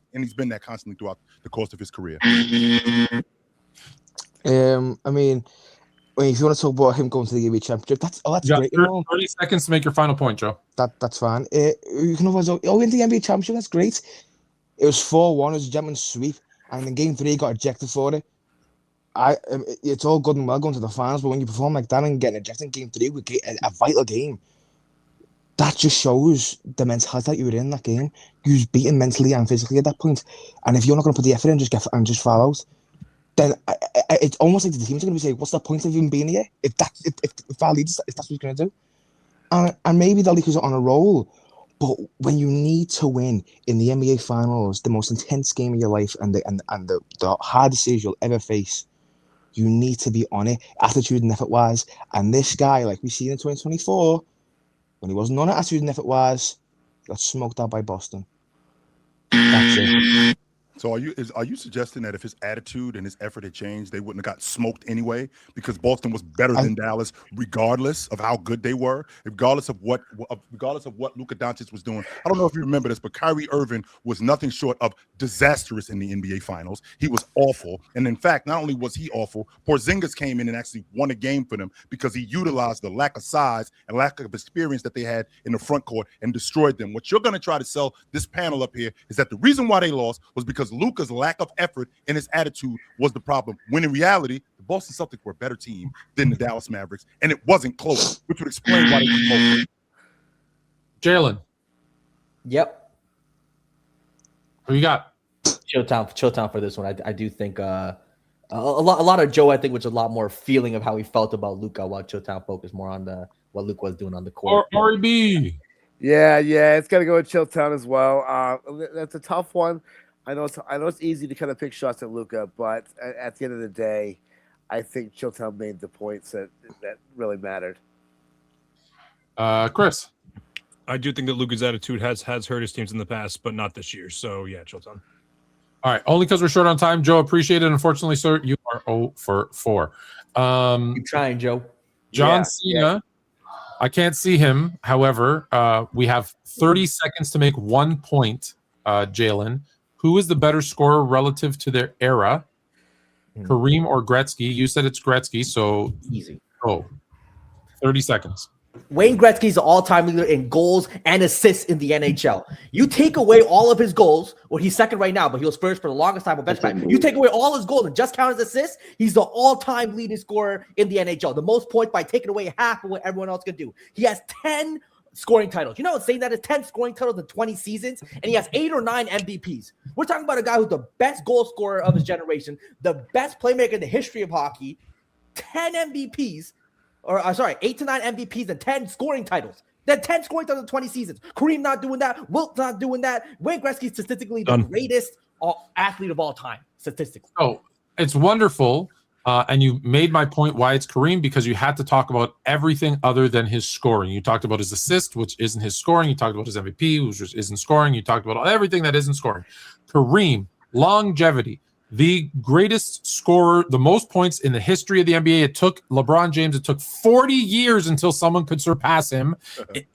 constantly throughout the course of his career. I mean, if you want to talk about him going to the NBA championship, that's great. 30 seconds to make your final point, Joe. That's fine. You can always in the NBA championship. That's great. It was 4-1. It was a gentleman's sweep, and in Game 3 he got ejected for it. It's all good and well going to the finals, but when you perform like that and getting ejected in Game 3 with a vital game, that just shows the mentality that you were in that game. You was beaten mentally and physically at that point, and if you're not going to put the effort in, just fall out, then it's almost like the team's going to be saying, "What's the point of even being here?" If our leaders, if that's what he's going to do, and maybe the Lakers are on a roll, but when you need to win in the NBA Finals, the most intense game of your life, and the hardest series you'll ever face, you need to be on it, attitude and effort wise. And this guy, like we see in 2024, when he wasn't on it, attitude and effort wise, got smoked out by Boston. That's it. So are you suggesting that if his attitude and his effort had changed, they wouldn't have got smoked anyway? Because Boston was better than Dallas, regardless of how good they were, regardless of what Luka Doncic was doing. I don't know if you remember this, but Kyrie Irving was nothing short of disastrous in the NBA Finals. He was awful, and in fact, not only was he awful, Porzingis came in and actually won a game for them because he utilized the lack of size and lack of experience that they had in the front court and destroyed them. What you're going to try to sell this panel up here is that the reason why they lost was because Luka's lack of effort and his attitude was the problem, when in reality, the Boston Celtics were a better team than the Dallas Mavericks, and it wasn't close, which would explain why they were close. Jalen. Yep. Who you got? Showdown for this one. I do think a lot of Joe, I think, was a lot more feeling of how he felt about Luka, while Showdown focused more on what Luka was doing on the court. Or RB. Yeah, it's got to go with Chilltown as well. That's a tough one. I know it's easy to kind of pick shots at Luka, but at the end of the day, I think Chilltown made the points that really mattered. Chris. I do think that Luka's attitude has hurt his teams in the past, but not this year. So yeah, Chilltown. All right, only because we're short on time. Joe, appreciate it. Unfortunately, sir, you are 0 for 4. You're trying, Joe. John Cena. Yeah. I can't see him. However, we have 30 seconds to make 1 point, Jalen. Who is the better scorer relative to their era? Kareem or Gretzky? You said it's Gretzky, so easy. 30 seconds. Wayne Gretzky is the all-time leader in goals and assists in the NHL. You take away all of his goals, well, he's second right now, but he was first for the longest time. You take away all his goals and just count his assists, he's the all-time leading scorer in the NHL. The most points by taking away half of what everyone else can do. He has 10 scoring titles. You know what's saying that is 10 scoring titles in 20 seasons, and he has 8 or 9 MVPs. We're talking about a guy who's the best goal scorer of his generation, the best playmaker in the history of hockey, 10 MVPs. 8 to 9 MVPs and 10 scoring titles. Then 10 scoring titles in 20 seasons. Kareem not doing that. Wilt not doing that. Wayne Gretzky statistically the greatest athlete of all time, statistically. Oh, it's wonderful. And you made my point why it's Kareem, because you had to talk about everything other than his scoring. You talked about his assist, which isn't his scoring. You talked about his MVP, which isn't scoring. You talked about everything that isn't scoring. Kareem, longevity. The greatest scorer, the most points in the history of the NBA. It took LeBron James, it took 40 years until someone could surpass him.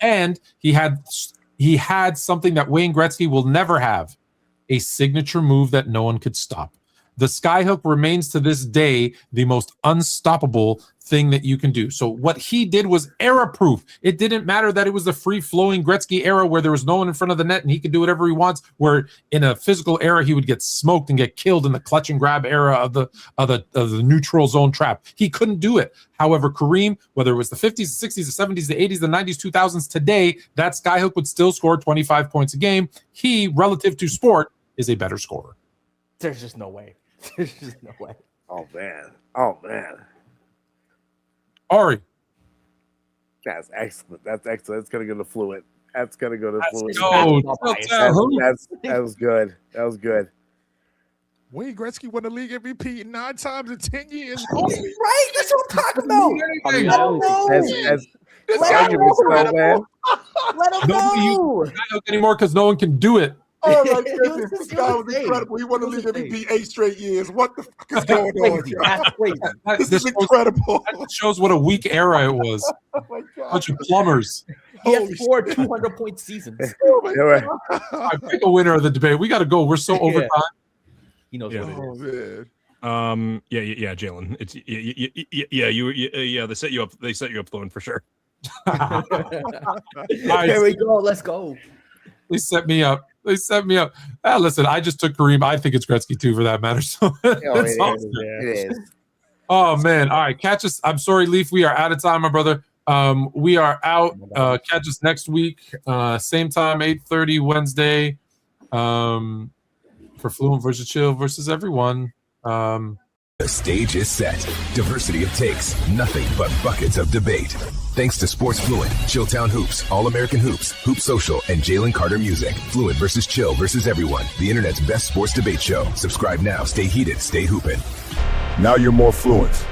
And he had something that Wayne Gretzky will never have, a signature move that no one could stop. The skyhook remains to this day the most unstoppable thing that you can do. So what he did was era-proof. It didn't matter that it was the free-flowing Gretzky era where there was no one in front of the net and he could do whatever he wants, where in a physical era he would get smoked and get killed in the clutch and grab era of the neutral zone trap. He couldn't do it. However, Kareem, whether it was the 50s, the 60s, the 70s, the 80s, the 90s, 2000s, today, that skyhook would still score 25 points a game. He, relative to sport, is a better scorer. There's just no way. There's just no way. Oh man. Ari. That's excellent. It's gonna go to Fluent. That's gonna go to Fluent. That was good. Wayne Gretzky won the league MVP 9 times in 10 years. Right? That's what I'm talking about. Let him know. Let him know. Not anymore because no one can do it. Oh my goodness, this guy was incredible. He won the league MVP 8 straight years. What the fuck is going on here? That's crazy. This is incredible. That shows what a weak era it was. Oh my God. Bunch of plumbers. He has Holy 4 shit. 200-point seasons. Oh my All right. All right, pick a winner of the debate. We got to go. We're so Yeah. over time. He knows Yeah. what it Oh is. man. Yeah, Jalen. It's yeah. They set you up. They set you up, Fluent, for sure. All Here right, we go. Let's go. they set me up. Listen, I just took Kareem. I think it's Gretzky too, for that matter. So that's it awesome. is. Oh man! All right, catch us. I'm sorry, Leaf. We are out of time, my brother. We are out. Catch us next week, same time, 8:30 Wednesday, for Fluent versus Chill versus everyone. The stage is set. Diversity of takes, nothing but buckets of debate. Thanks to Sports Fluent, Chilltown Hoops, All-American Hoops, Hoop Social, and Jalen Carter Music. Fluent versus Chill versus everyone. The internet's best sports debate show. Subscribe now. Stay heated. Stay hooping. Now you're more fluent.